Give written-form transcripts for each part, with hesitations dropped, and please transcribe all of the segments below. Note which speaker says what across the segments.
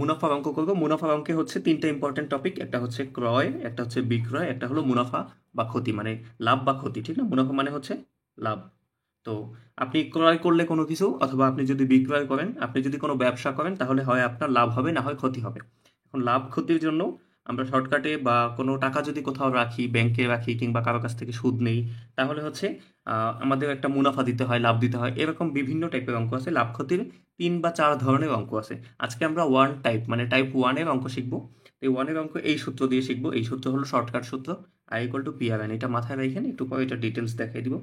Speaker 1: মুনাফার অঙ্ক করবো। মুনাফার অঙ্কে হচ্ছে তিনটা ইম্পর্টেন্ট টপিক, একটা হচ্ছে ক্রয়, একটা হচ্ছে বিক্রয়, একটা হলো মুনাফা বা ক্ষতি, মানে লাভ বা ক্ষতি, ঠিক না? মুনাফা মানে হচ্ছে লাভ। তো আপনি ক্রয় করলে কোনো কিছু, অথবা আপনি যদি বিক্রয় করেন, আপনি যদি কোনো ব্যবসা করেন, তাহলে হয় আপনার লাভ হবে, না হয় ক্ষতি হবে। এখন লাভ ক্ষতির জন্য আমরা শর্টকাটে বা কোনো টাকা যদি কোথাও রাখি, ব্যাংকে রাখি, কিংবা কারো কাছ থেকে সুদ নেই, তাহলে হচ্ছে আমাদের একটা মুনাফা দিতে হয়, লাভ দিতে হয়। এরকম বিভিন্ন টাইপের অঙ্ক আছে। লাভ ক্ষতির ৩ বা ৪ ধরনের অঙ্ক আছে। আজকে আমরা ওয়ান টাইপ, মানে টাইপ 1 এর অঙ্ক শিখবো। এই 1 এর অঙ্ক এই সূত্র দিয়ে শিখবো। এই সূত্র হলো শর্টকাট সূত্র, I = PR, এটা মাথায় রেখেন। একটু পরে এটা ডিটেলস দেখাই দিব।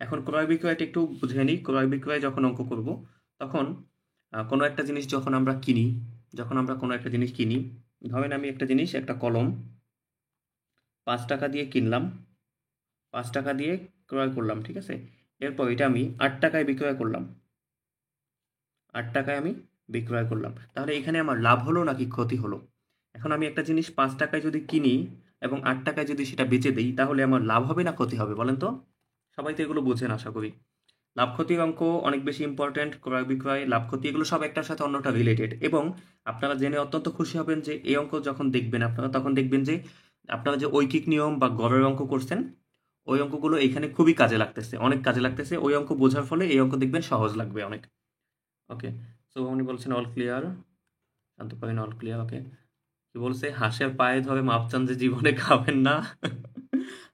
Speaker 1: এখন ক্রয় বিক্রয়টা একটু বুঝে নিই। ক্রয় বিক্রয় যখন অঙ্ক করব, তখন কোনো একটা জিনিস যখন আমরা কিনি, যখন আমরা কোনো একটা জিনিস কিনি, ধরেন আমি একটা জিনিস, একটা কলম ৫ টাকা দিয়ে কিনলাম, ৫ টাকা দিয়ে ক্রয় করলাম, ঠিক আছে? এরপর এটা আমি ৮ টাকায় বিক্রয় করলাম, ৮ টাকায় আমি বিক্রয় করলাম। তাহলে এখানে আমার লাভ হলো নাকি ক্ষতি হলো? এখন আমি একটা জিনিস ৫ টাকায় যদি কিনি এবং ৮ টাকায় যদি সেটা বেচে দিই, তাহলে আমার লাভ হবে না ক্ষতি হবে, বলেন তো? সবাই তো এগুলো বোঝেন আশা করি। লাভ ক্ষতির অঙ্ক অনেক বেশি ইম্পর্ট্যান্ট। ক্রয় বিক্রয়, লাভ ক্ষতি, এগুলো সব একটার সাথে অন্যটা রিলেটেড। এবং আপনারা জেনে অত্যন্ত খুশি হবেন যে এই অঙ্ক যখন দেখবেন আপনারা, তখন দেখবেন যে আপনারা যে ঐকিক নিয়ম বা গড়ের অঙ্ক করছেন, ওই অঙ্কগুলো এখানে খুবই কাজে লাগতেছে, অনেক কাজে লাগতেছে। ওই অঙ্ক বোঝার ফলে এই অঙ্ক দেখবেন সহজ লাগবে অনেক। ওকে, সো উনি বলছেন অল ক্লিয়ার, শান্ত পারেন, অল ক্লিয়ার। ওকে, কি বলছে? হাঁসের পায়ে ধরে মাপ চান যে জীবনে খাবেন না।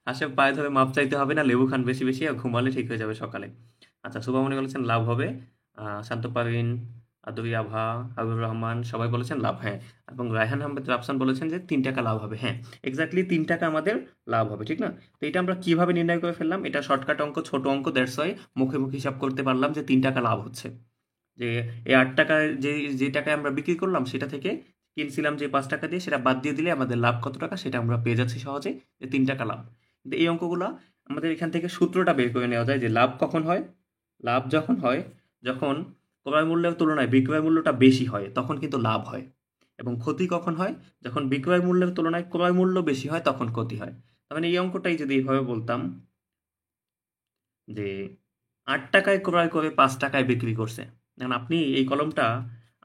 Speaker 1: হাঁসের পায়ে ধরে মাপ চাইতে হবে না, লেবু খান বেশি বেশি, আর ঘুমালে ঠিক হয়ে যাবে সকালে। আচ্ছা, শুভমনি বলেছেন লাভ হবে। শান্ত পারভিন, আদুরি আভা, হাবিবুর রহমান সবাই বলেছেন লাভ, হ্যাঁ। এবং রায়হান আহমেদ রাফসান বলেছেন যে ৩ টাকা লাভ হবে, হ্যাঁ। এক্স্যাক্টলি ৩ টাকা আমাদের লাভ হবে, ঠিক না? তো এটা আমরা কিভাবে নির্ণয় করে ফেললাম? এটা শর্টকাট অঙ্ক, ছোট অঙ্ক, দ্যাটস ওয়াই মুখে মুখে হিসাব করতে পারলাম যে ৩ টাকা লাভ হচ্ছে। যে এই ৮ টাকায় যে টাকায় আমরা বিক্রি করলাম, সেটা থেকে কিনছিলাম যে ৫ টাকা দিয়ে, সেটা বাদ দিয়ে দিলে আমাদের লাভ কত টাকা সেটা আমরা পেয়ে যাচ্ছি সহজে, যে ৩ টাকা লাভ। কিন্তু এই অঙ্কগুলা আমাদের এখান থেকে সূত্রটা বের করে নেওয়া যায় যে লাভ কখন হয়। লাভ যখন হয়, যখন ক্রয় মূল্যের তুলনায় বিক্রয় মূল্যটা বেশি হয়, তখন কিন্তু লাভ হয়। এবং ক্ষতি কখন হয়? যখন বিক্রয় মূল্যের তুলনায় ক্রয় মূল্য বেশি হয়, তখন ক্ষতি হয়। তার মানে এই অঙ্কটাই যদি এইভাবে বলতাম যে ৮ টাকায় ক্রয় করে ৫ টাকায় বিক্রি করছে। এখন আপনি এই কলমটা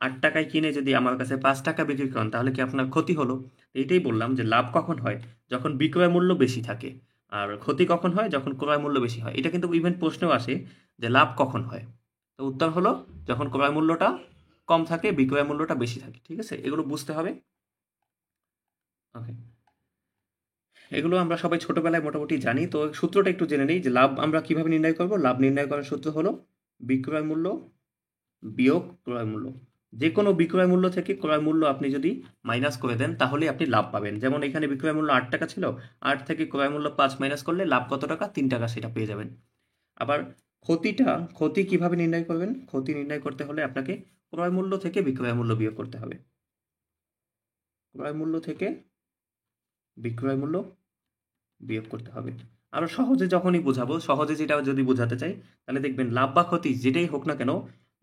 Speaker 1: ৮ টাকায় কিনে যদি আমার কাছে ৫ টাকা বিক্রি করেন, তাহলে কি আপনার ক্ষতি হলো? এইটাই বললাম যে লাভ কখন হয়? যখন বিক্রয় মূল্য বেশি থাকে। আর ক্ষতি কখন হয়? যখন ক্রয় মূল্য বেশি হয়। এটা কিন্তু ইভেন প্রশ্নেও আসে যে লাভ কখন হয়? তো উত্তর হলো যখন ক্রয় মূল্যটা কম থাকে, বিক্রয় মূল্যটা বেশি থাকে। ঠিক আছে? এগুলো বুঝতে হবে। ওকে। এগুলো আমরা সবাই ছোটবেলায় মোটামুটি জানি। তো সূত্রটা একটু জেনে নেই যে লাভ আমরা কিভাবে নির্ণয় করব। লাভ নির্ণয় করার সূত্র হলো বিক্রয় মূল্য বিয়োগ ক্রয় মূল্য। যেকোনো বিক্রয় মূল্য থেকে ক্রয় মূল্য আপনি যদি মাইনাস করে দেন, তাহলেই আপনি লাভ পাবেন। যেমন এখানে বিক্রয় মূল্য ৮ টাকা ছিল, ৮ থেকে ক্রয় মূল্য ৫ মাইনাস করলে লাভ কত টাকা? ৩ টাকা, সেটা পেয়ে যাবেন। আবার ক্ষতি কিভাবে নির্ণয় করবেন? ক্ষতি নির্ণয় করতে হলে আপনাকে ক্রয় মূল্য থেকে বিক্রয় মূল্য বিয়োগ করতে হবে। ক্রয় মূল্য থেকে বিক্রয় মূল্য বিয়োগ করতে হবে। আরো সহজে যখনই বোঝাবো, সহজে যেটা যদি বোঝাতে চাই, তাহলে দেখবেন লাভ বা ক্ষতি যেটাই হোক না কেন,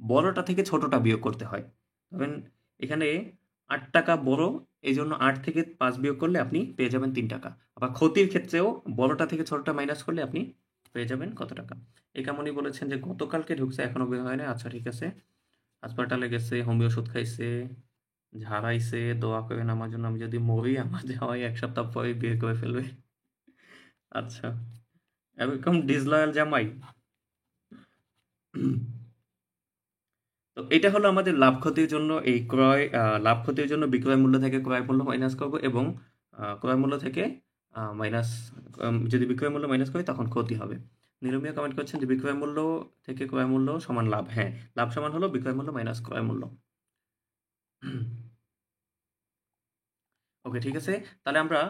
Speaker 1: বড়টা থেকে ছোটটা বিয়োগ করতে হয়। ধরেন এখানে ৮ টাকা বড়, এই জন্য ৮ থেকে ৫ বিয়োগ করলে আপনি পেয়ে যাবেন ৩ টাকা। আবার ক্ষতির ক্ষেত্রেও বড়টা থেকে ছোটটা মাইনাস করলে আপনি পেয়ে যাবেন কত টাকা। একামনি বলেছেন যে গতকালকে ঢুকছে, এখনো বের হয় না। আচ্ছা, ঠিক আছে। হাসপাতালে গেছে, হোমিও ওষুধ খাইছে, ঝাড়াইছে, দোয়া করেন আমার জন্য, আমি যদি মরি আমার জামাই ১ সপ্তাহ পরে বিয়ে করে ফেলবে। আচ্ছা, এরকম ডিসলয়াল জামাই। তো এটা হলো আমাদের লাভ ক্ষতির জন্য এই ক্রয়, লাভ ক্ষতির জন্য বিক্রয় মূল্য থেকে ক্রয় মূল্য মাইনাস করব, এবং ক্রয় মূল্য থেকে মাইনাস, যদি বিক্রয় মূল্য মাইনাস করি তখন ক্ষতি হবে। নিরমিয়া কমেন্ট করছেন যে বিক্রয় মূল্য থেকে ক্রয় মূল্য সমান লাভ। হ্যাঁ, লাভ সমান হলো বিক্রয় মূল্য মাইনাস ক্রয় মূল্য। ওকে, ঠিক আছে। তাহলে আমরা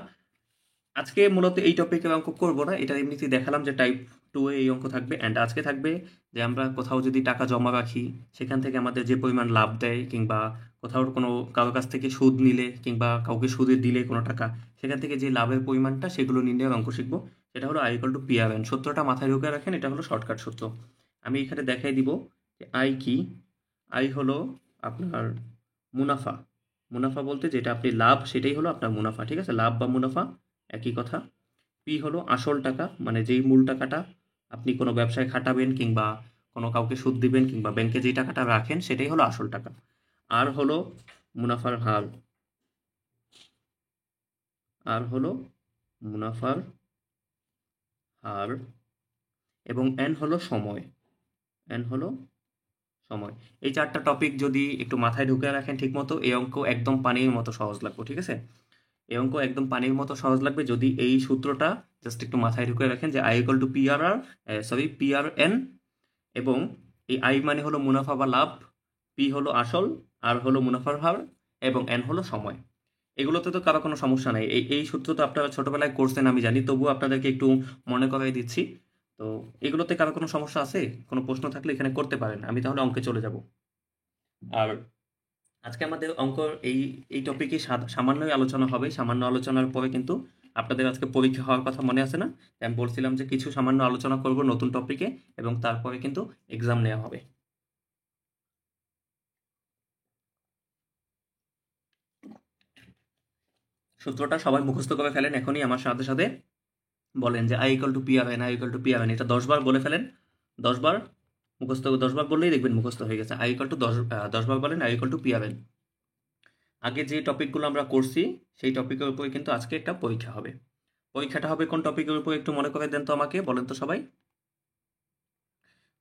Speaker 1: আজকে মূলত এই টপিকের অঙ্ক করব না। এটা এমনিতেই দেখালাম যে টাইপ 2 এ এই অঙ্ক থাকবে। অ্যান্ড আজকে থাকবে যে আমরা কোথাও যদি টাকা জমা রাখি, সেখান থেকে আমাদের যে পরিমাণ লাভ দেয়, কিংবা কোথাও কোনো কারো কাছ থেকে সুদ নিলে, কিংবা কাউকে সুদে দিলে কোনো টাকা, সেখান থেকে যে লাভের পরিমাণটা সেগুলো নির্ণয়ের অঙ্ক শিখব। সেটা হলো I = PR. সূত্রটা মাথায় ঢুকে রাখেন, এটা হলো শর্টকাট সূত্র। আমি এখানে দেখাই দিব যে আই কি। আই হলো আপনার মুনাফা। মুনাফা বলতে যেটা আপনি লাভ, সেটাই হলো আপনার মুনাফা। ঠিক আছে? লাভ বা মুনাফা একই কথা। পি হলো আসল টাকা, মানে যেই মূল টাকাটা আপনি কোনো ব্যবসায় খাটাবেন, কিংবা কোনো কাউকে সুদ দিবেন, কিংবা ব্যাংকে যেই টাকাটা রাখেন, সেটাই হলো আসল টাকা। আর হলো মুনাফার হার, আর হলো মুনাফার হার, এবং এন হলো সময়, এন হলো সময়। এই চারটা টপিক যদি একটু মাথায় ঢুকে রাখেন ঠিক মতো, এই অঙ্ক একদম পানির মতো সহজ লাগবে, ঠিক আছে? এই অঙ্ক একদম পানির মতো সহজ লাগবে যদি এই সূত্রটা জাস্ট একটু মাথায় ঢুকে রাখেন যে I equal to P R R, sorry P R N, এবং এই আই মানে হলো মুনাফা বা লাভ, পি হলো আসল, আর হলো মুনাফার হার, এবং এন হলো সময়। এগুলোতে তো কারো কোনো সমস্যা নাই, এই সূত্র তো আপনারা ছোটবেলায় করছেন আমি জানি, তবুও আপনাদেরকে একটু মনে করাই দিচ্ছি। তো এগুলোতে কারো কোনো সমস্যা আছে? কোনো প্রশ্ন থাকলে এখানে করতে পারেন, আমি তাহলে অঙ্কে চলে যাব। আর আজকে আমাদের অঙ্ক এই এই টপিকে সামান্যই আলোচনা হবে। সামান্য আলোচনার পরে কিন্তু আপনাদের আজকে পরীক্ষা হওয়ার কথা মনে আছে না? আমি বলছিলাম যে কিছু সামান্য আলোচনা করব নতুন টপিকে, এবং তারপরে কিন্তু এক্সাম নেওয়া হবে। সূত্রটা সবাই মুখস্থ করে ফেলেন এখনই আমার সাথে সাথে, বলেন যে I equal to P R N, I equal to P R N, এটা 10 বার বলে ফেলেন। 10 বার মুখস্থ, 10 বার বললেই দেখবেন মুখস্থ হয়ে গেছে। আই ইকুয়াল টু 10 বার বলেন I equal to P R N. আগে যে টপিকগুলো আমরা করছি সেই টপিকের উপরে কিন্তু আজকে একটা পরীক্ষা হবে। পরীক্ষাটা হবে কোন টপিকের উপর একটু মনে করে দেন তো আমাকে, বলেন তো সবাই।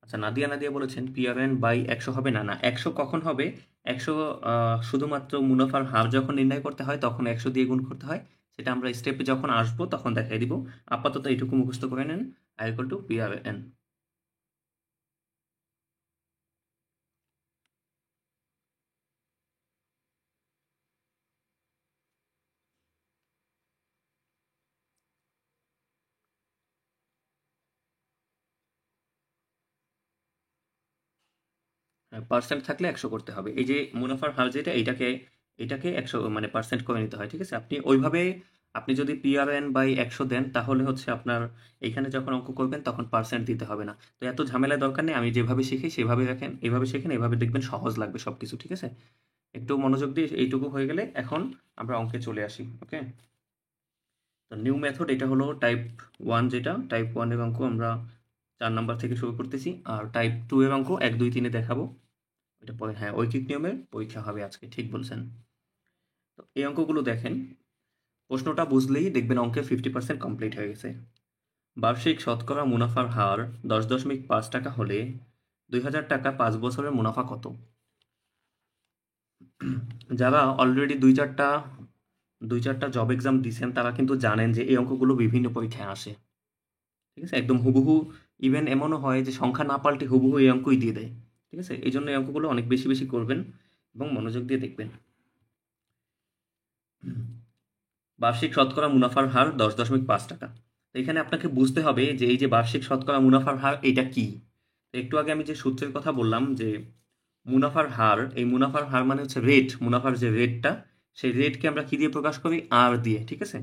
Speaker 1: আচ্ছা, নাদিয়া নাদিয়া বলেছেন পিআরএন বাই 100 হবে না, না 100 কখন হবে? 100 শুধুমাত্র মুনাফার হার যখন নির্ণয় করতে হয় তখন 100 দিয়ে গুণ করতে হয়, সেটা আমরা স্টেপে যখন আসবো তখন দেখাই দিব। আপাতত এইটুকু মুখস্থ করে নেন, I equal to PRN. Percent থাকলে 100 করতে হবে। এই যে মুনাফার হার যেটা, এটাকে এটাকে 100 মানে পার্সেন্ট করে নিতে হয়, ঠিক আছে? আপনি ওইভাবে, আপনি যদি পিআরএন বাই 100 দেন তাহলে হচ্ছে আপনার এইখানে যখন অঙ্ক করবেন তখন পার্সেন্ট দিতে হবে না। তো এত ঝামেলার দরকার নেই, আমি যেভাবে শিখি সেভাবে রাখেন, এভাবে শেখেন, এভাবে দেখবেন সহজ লাগবে সব কিছু, ঠিক আছে? একটু মনোযোগ দিয়ে এইটুকু হয়ে গেলে এখন আমরা অঙ্কে চলে আসি, ওকে? তো নিউ মেথড, এটা হলো টাইপ 1, যেটা টাইপ 1 এর অঙ্ক আমরা 4 নাম্বার থেকে শুরু করতেছি, আর টাইপ 2 এর অঙ্ক 1 2 3 দেখাবো। এটা পরে, হ্যাঁ, ঐকিক নিয়মের পরীক্ষা হবে আজকে, ঠিক বলছেন। তো এই অঙ্কগুলো দেখেন, প্রশ্নটা বুঝলেই দেখবেন অঙ্কের 50% কমপ্লিট হয়ে গেছে। বার্ষিক শতকরা মুনাফার হার 10.5 টাকা হলে 2000 টাকা 5 বছরের মুনাফা কত? যারা অলরেডি দুই চারটা জব এক্সাম দিয়েছেন তারা কিন্তু জানেন যে এই অঙ্কগুলো বিভিন্ন পরীক্ষায় আসে, ঠিক আছে? একদম হুবহু, ইভেন এমনও হয় যে সংখ্যা না পাল্টে হুবহু এই অঙ্কই দিয়ে দেয়, ঠিক আছে? এই জন্য এই অঙ্কগুলো অনেক বেশি বেশি করবেন এবং মনোযোগ দিয়ে দেখবেন। বার্ষিক শতকরা মুনাফার হার 10.5 টাকা। তো এখানে আপনাকে বুঝতে হবে যে এই যে বার্ষিক শতকরা মুনাফার হার এটা কি। তো একটু আগে আমি যে সূত্রের কথা বললাম যে মুনাফার হার, এই মুনাফার হার মানে হচ্ছে রেট, মুনাফার যে রেটটা, সেই রেটকে আমরা কি দিয়ে প্রকাশ করি? আর দিয়ে, ঠিক আছে?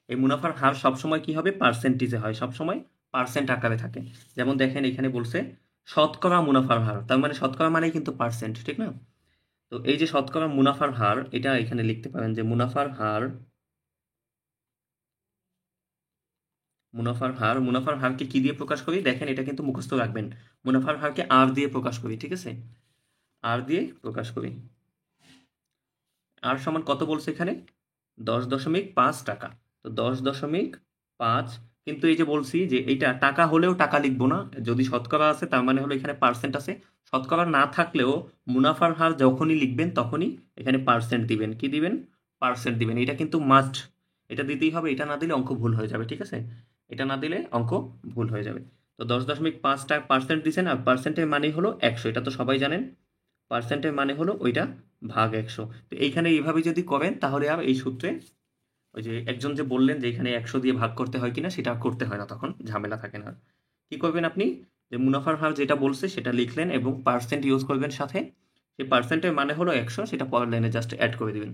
Speaker 1: এই মুনাফার হার সবসময় কি হবে? পার্সেন্টেজে হয়, সবসময় পার্সেন্ট আকারে থাকে। যেমন দেখেন এখানে বলছে শতকরা মুনাফার হার, তার মানে শতকরা মানেই কিন্তু পার্সেন্ট, ঠিক না? তো এই যে শতকরা মুনাফার হার, এটা এখানে লিখতে পারেন যে মুনাফার হার, মুনাফার হারকে কি দিয়ে প্রকাশ করি? দেখেন এটা কিন্তু মুখস্থ রাখবেন। মুনাফার হারকে আর দিয়ে প্রকাশ করি, ঠিক আছে? আর দিয়ে প্রকাশ করি। আর সমান কত বলছে এখানে? 10.5 টাকা। তো 10.5, কিন্তু এই যে বলছি যে এইটা টাকা হলেও টাকা লিখবো না, যদি শতকরা আছে তার মানে হলো এখানে পার্সেন্ট আছে। শতকরা না থাকলেও মুনাফার হার যখনই লিখবেন তখনই এখানে পার্সেন্ট দিবেন। কি দিবেন? পার্সেন্ট দিবেন। এটা কিন্তু মাস্ট, এটা দিতেই হবে। এটা না দিলে অঙ্ক ভুল হয়ে যাবে, ঠিক আছে? এটা না দিলে অঙ্ক ভুল হয়ে যাবে। তো 10.5 টাকা পার্সেন্ট দিচ্ছেন, আর পার্সেন্টের মানেই হলো 100, এটা তো সবাই জানেন। পার্সেন্টের মানে হলো ওইটা ভাগ 100। তো এইখানে এইভাবে যদি করেন তাহলে আর এই সূত্রে ওই যে একজন যে বললেন যে এখানে 100 দিয়ে ভাগ করতে হয় কিনা, সেটা আর করতে হয় না, তখন ঝামেলা থাকে না। কি করবেন আপনি? যে মুনাফার হার যেটা বলছে সেটা লিখলেন এবং পার্সেন্ট ইউজ করবেন সাথে। সেই পার্সেন্টের মানে হলো 100, সেটা পরের লাইনে জাস্ট অ্যাড করে দিবেন।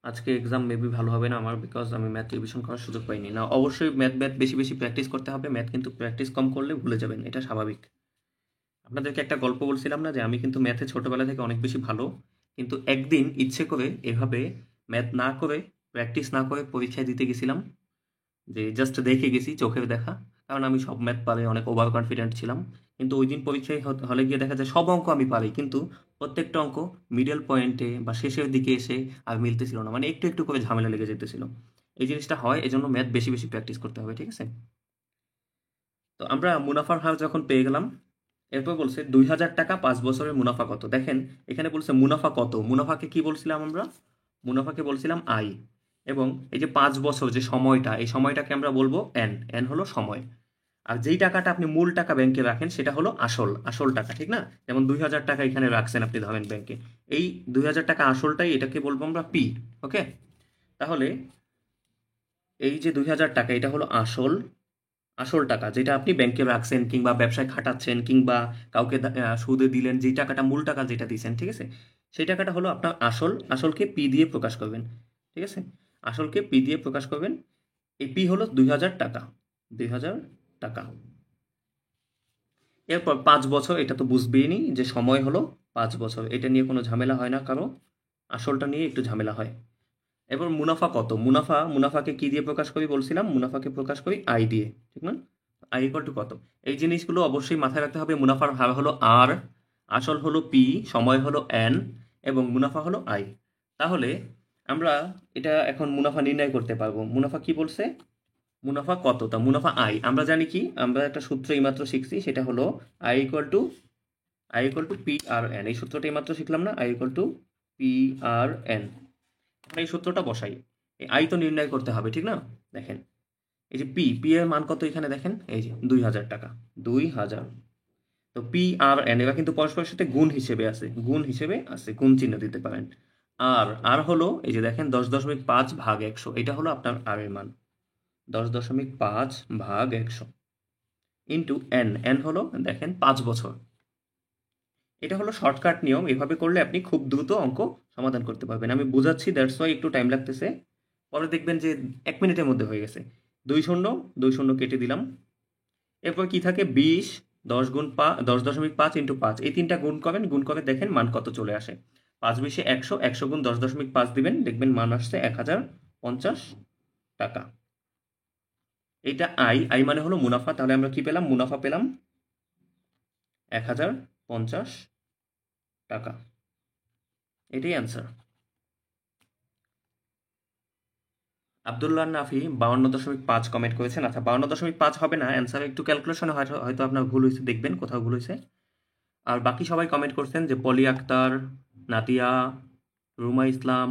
Speaker 1: আজকে এক্সাম মেবি ভালো হবে না আমার, বিকজ আমি ম্যাথ রিভিশন করার সুযোগ পাইনি। না, অবশ্যই ম্যাথ ম্যাথ বেশি বেশি প্র্যাকটিস করতে হবে। ম্যাথ কিন্তু প্র্যাকটিস কম করলে ভুলে যাবেন, এটা স্বাভাবিক। আপনাদেরকে একটা গল্প বলছিলাম না যে আমি কিন্তু ম্যাথে ছোটবেলা থেকে অনেক বেশি ভালো, কিন্তু একদিন ইচ্ছে করে এভাবে ম্যাথ না করে, প্র্যাকটিস না করে পরীক্ষায় দিতে গেছিলাম, যে জাস্ট দেখে গেছি, চোখের দেখা। কারণ আমি সব ম্যাথ পারে অনেক ওভার কনফিডেন্ট ছিলাম। কিন্তু ওই দিন পরীক্ষায় হলে গিয়ে দেখা যায় সব অঙ্ক আমি পারি, কিন্তু প্রত্যেকটা অঙ্ক মিডল পয়েন্টে বা শেষের দিকে এসে আর মিলতেছিল না, মানে একটু একটু করে ঝামেলা লেগে যেতেছিল। এই জিনিসটা হয়, এজন্য ম্যাথ বেশি বেশি প্র্যাকটিস করতে হবে, ঠিক আছে? তো আমরা মুনাফার হার যখন পেয়ে গেলাম, এরপর বলছে 2000 টাকা 5 বছরের মুনাফা কত। দেখেন এখানে বলছে মুনাফা কত, মুনাফাকে কি বলছিলাম আমরা? মুনাফাকে বলছিলাম আই। এবং এই যে 5 বছর যে সময়টা, এই সময়টাকে আমরা বলবো এন, এন হলো সময়। আর যেই টাকাটা আপনি মূল টাকা ব্যাংকে রাখেন সেটা হলো আসল, আসল টাকা, ঠিক না? যেমন 2000 টাকা এখানে রাখছেন আপনি ধরেন ব্যাংকে, এই 2000 টাকা আসলটাই, এটাকে বলবো আমরা পি। ওকে, তাহলে এই যে 2000 টাকা এটা হলো আসল, আসল টাকা যেটা আপনি ব্যাংকে রাখছেন কিংবা ব্যবসায় খাটাচ্ছেন কিংবা কাউকে সুদে দিলেন, যে টাকাটা মূল টাকা যেটা দিয়েছেন, ঠিক আছে? সেই টাকাটা হলো আপনার আসল, আসলকে পি দিয়ে প্রকাশ করবেন, ঠিক আছে? আসলকে পি দিয়ে প্রকাশ করবেন। এই পি হলো 2000 টাকা, 2000 টাকা। এরপর 5 বছর, এটা তো বুঝবেই নি যে সময় হলো 5 বছর, এটা নিয়ে কোনো ঝামেলা হয় না কারো, আসলটা নিয়ে একটু ঝামেলা হয়। এবার মুনাফা কত, মুনাফাকে কি দিয়ে প্রকাশ করি বলছিলাম? মুনাফাকে প্রকাশ করি আই দিয়ে, ঠিক না? আই ইকুয়াল টু কত, এই জিনিসগুলো অবশ্যই মাথায় রাখতে হবে। মুনাফার হার হলো আর, আসল হলো পি, সময় হলো এন, এবং মুনাফা হলো আই। তাহলে আমরা এটা এখন মুনাফা নির্ণয় করতে পারবো। মুনাফা কি বলছে? মুনাফা কত, তা মুনাফা আই। আমরা জানি কি, আমরা একটা সূত্র এইমাত্র শিখছি, সেটা হলো I equal to P R N. এই সূত্রটা এইমাত্র শিখলাম না, I equal to P R N. এই সূত্রটা বসাই, এই আই তো নির্ণয় করতে হবে, ঠিক না? দেখেন এই যে পি এর মান কত এখানে দেখেন, এই যে 2000 টাকা, 2000। তো পি আর এন এরা কিন্তু পরস্পরের সাথে গুণ হিসেবে আছে, গুণ হিসেবে আছে, গুণ চিহ্ন দিতে পারেন। আর হলো এই যে দেখেন 10.5/100, এটা হলো আপনার আর এর মান, 10.5/100 ইন্টু এন, এন হলো দেখেন 5 বছর। এটা হলো শর্টকাট নিয়ম, এভাবে করলে আপনি খুব দ্রুত অঙ্ক সমাধান করতে পারবেন। আমি বুঝাচ্ছি, দ্যাটস ওয়াই একটু টাইম লাগতেছে, পরে দেখবেন যে 1 মিনিটের মধ্যে হয়ে গেছে। 2 শূন্য কেটে দিলাম। এরপর কি থাকে, 20, 10.5 ইন্টু 5, এই তিনটা গুণ করেন, গুণ করে দেখেন মান কত চলে আসে। 5 20 100, 100 গুণ 10.5 দিবেন, দেখবেন মান আসছে 1050 টাকা। এটা আই মানে হলো মুনাফা, তাহলে আমরা কি পেলাম? মুনাফা পেলাম 1050 টাকা। এটাই অ্যান্সার। আব্দুল্লাহ নাফি 52.5 কমেন্ট করেছেন। আচ্ছা, 52.5 হবে না অ্যান্সার, একটু ক্যালকুলেশনে হয়তো হয়তো আপনার ভুল হয়েছে, দেখবেন কোথাও ভুল হয়েছে। আর বাকি সবাই কমেন্ট করছেন, যে পলি আক্তার, নাতিয়া, রুমা ইসলাম,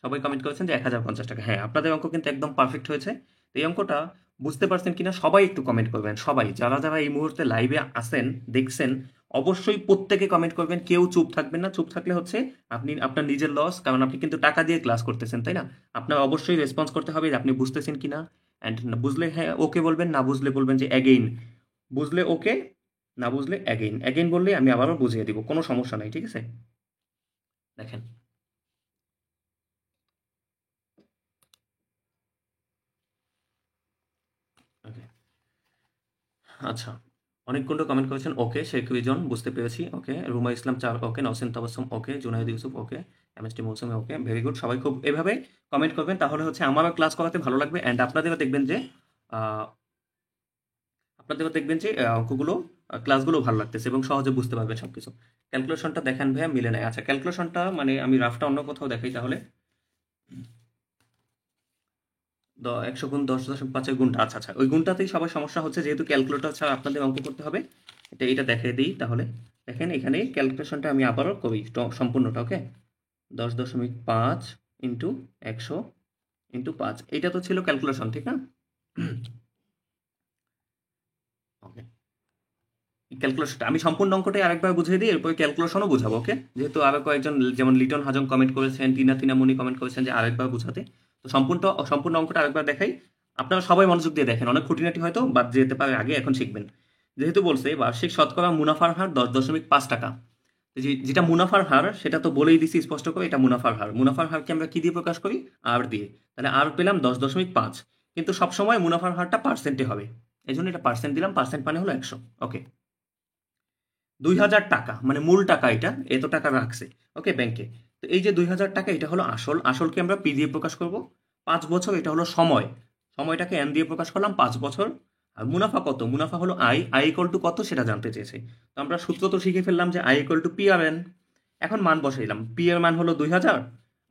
Speaker 1: সবাই কমেন্ট করেছেন যে 1050 টাকা। হ্যাঁ, আপনাদের অঙ্ক কিন্তু একদম পারফেক্ট হয়েছে। তো এই অঙ্কটা বুঝতে পারছেন কিনা সবাই একটু কমেন্ট করবেন, সবাই যারা যারা এই মুহূর্তে লাইভে আসেন দেখছেন, অবশ্যই প্রত্যেকে কমেন্ট করবেন, কেউ চুপ থাকবেন না। চুপ থাকলে হচ্ছে আপনি আপনার নিজের লস, কারণ আপনি কিন্তু টাকা দিয়ে ক্লাস করতেছেন, তাই না? আপনার অবশ্যই রেসপন্স করতে হবে যে আপনি বুঝতেছেন কিনা, অ্যান্ড বুঝলে হ্যাঁ ওকে বলবেন, না বুঝলে বলবেন যে অ্যাগেইন। বুঝলে ওকে, না বুঝলে অ্যাগেইন, অ্যাগেইন বললে আমি আবারও বুঝিয়ে দিব, কোনো সমস্যা নাই, ঠিক আছে? দেখেন ওকে, আচ্ছা, অনেকগুলো কমেন্ট করেছেন। ওকে, শেখ রিজন বুঝতে পেরেছি, ওকে। রুমা ইসলাম 4 ওকে, নওসিন তাবাসসুম ওকে, জুনায়েদ ইউসুফ ওকে, এমএসটি মৌসুমী ওকে, ভেরি গুড। সবাই খুব এভাবে কমেন্ট করবেন, তাহলে হচ্ছে আমারও ক্লাস করাতে ভালো লাগবে, অ্যান্ড আপনাদেরও দেখবেন যে আহ, অঙ্কগুলো, ক্লাসগুলো ভালো লাগতেছে এবং সহজে বুঝতে পারবেন সবকিছু। ক্যালকুলেশনটা দেখেন ভাইয়া, মিলে নেয়। আচ্ছা, ক্যালকুলেশনটা মানে আমি রাফটা অন্য কোথাও দেখাই তাহলে। 100 গুণ 10.5 গুণটা, আচ্ছা আচ্ছা, ওই গুণটাতেই সবার সমস্যা হচ্ছে, যেহেতু ক্যালকুলেটর ছাড়া আপনাদের অঙ্ক করতে হবে। এটা দেখিয়ে দিই তাহলে। দেখেন এখানে ক্যালকুলেশনটা আমি আবারও করি সম্পূর্ণটা, ওকে। 10.5 ইন্টু 100 ইন্টু 5, এইটা তো ছিল ক্যালকুলেশন, ঠিক না? ওকে, ক্যালকুলেশনটা আমি সম্পূর্ণ অঙ্কটাই আরেকবার বুঝিয়ে দিই, এরপরে ক্যালকুলেশনও বুঝাবো, ওকে। যেহেতু আরো কয়েকজন, যেমন লিটন হাজং কমেন্ট করেছেন, টিনা মুনি কমেন্ট করেছেন যে আরেকবার বুঝাতে, তো সম্পূর্ণ অঙ্কটা আরেকবার দেখাই। আপনারা সবাই মনোযোগ দিয়ে দেখেন, অনেক খুঁটিনাটি হয়তো বাদ যেতে পারে আগে, এখন শিখবেন। যেহেতু বলছে বার্ষিক শতকরা মুনাফার হার 10.5 টাকা, যেটা মুনাফার হার সেটা তো বলেই দিছি স্পষ্ট করে, এটা মুনাফার হার। মুনাফার হারকে আমরা কি দিয়ে প্রকাশ করি? আর দিয়ে। তাহলে আর পেলাম 10.5, কিন্তু সবসময় মুনাফার হারটা পার্সেন্টে হবে, এই জন্য এটা পার্সেন্ট দিলাম, পার্সেন্ট মানে হলো 100। ওকে, 2000 টাকা মানে মূল টাকা, এটা এত টাকা রাখছে, ওকে, ব্যাংকে। তো এই যে 2000 টাকা, এটা হলো আসল, আসলকে আমরা পি দিয়ে প্রকাশ করব। 5 বছর, এটা হলো সময়, সময়টাকে এন দিয়ে প্রকাশ করলাম, 5 বছর। আর মুনাফা কত, মুনাফা হলো আই, আই ইকুয়াল টু কত সেটা জানতে চেয়েছে। তো আমরা সূত্র তো শিখে ফেললাম যে I equal to P R N. এখন মান বসাইলাম, পি এর মান হলো 2000,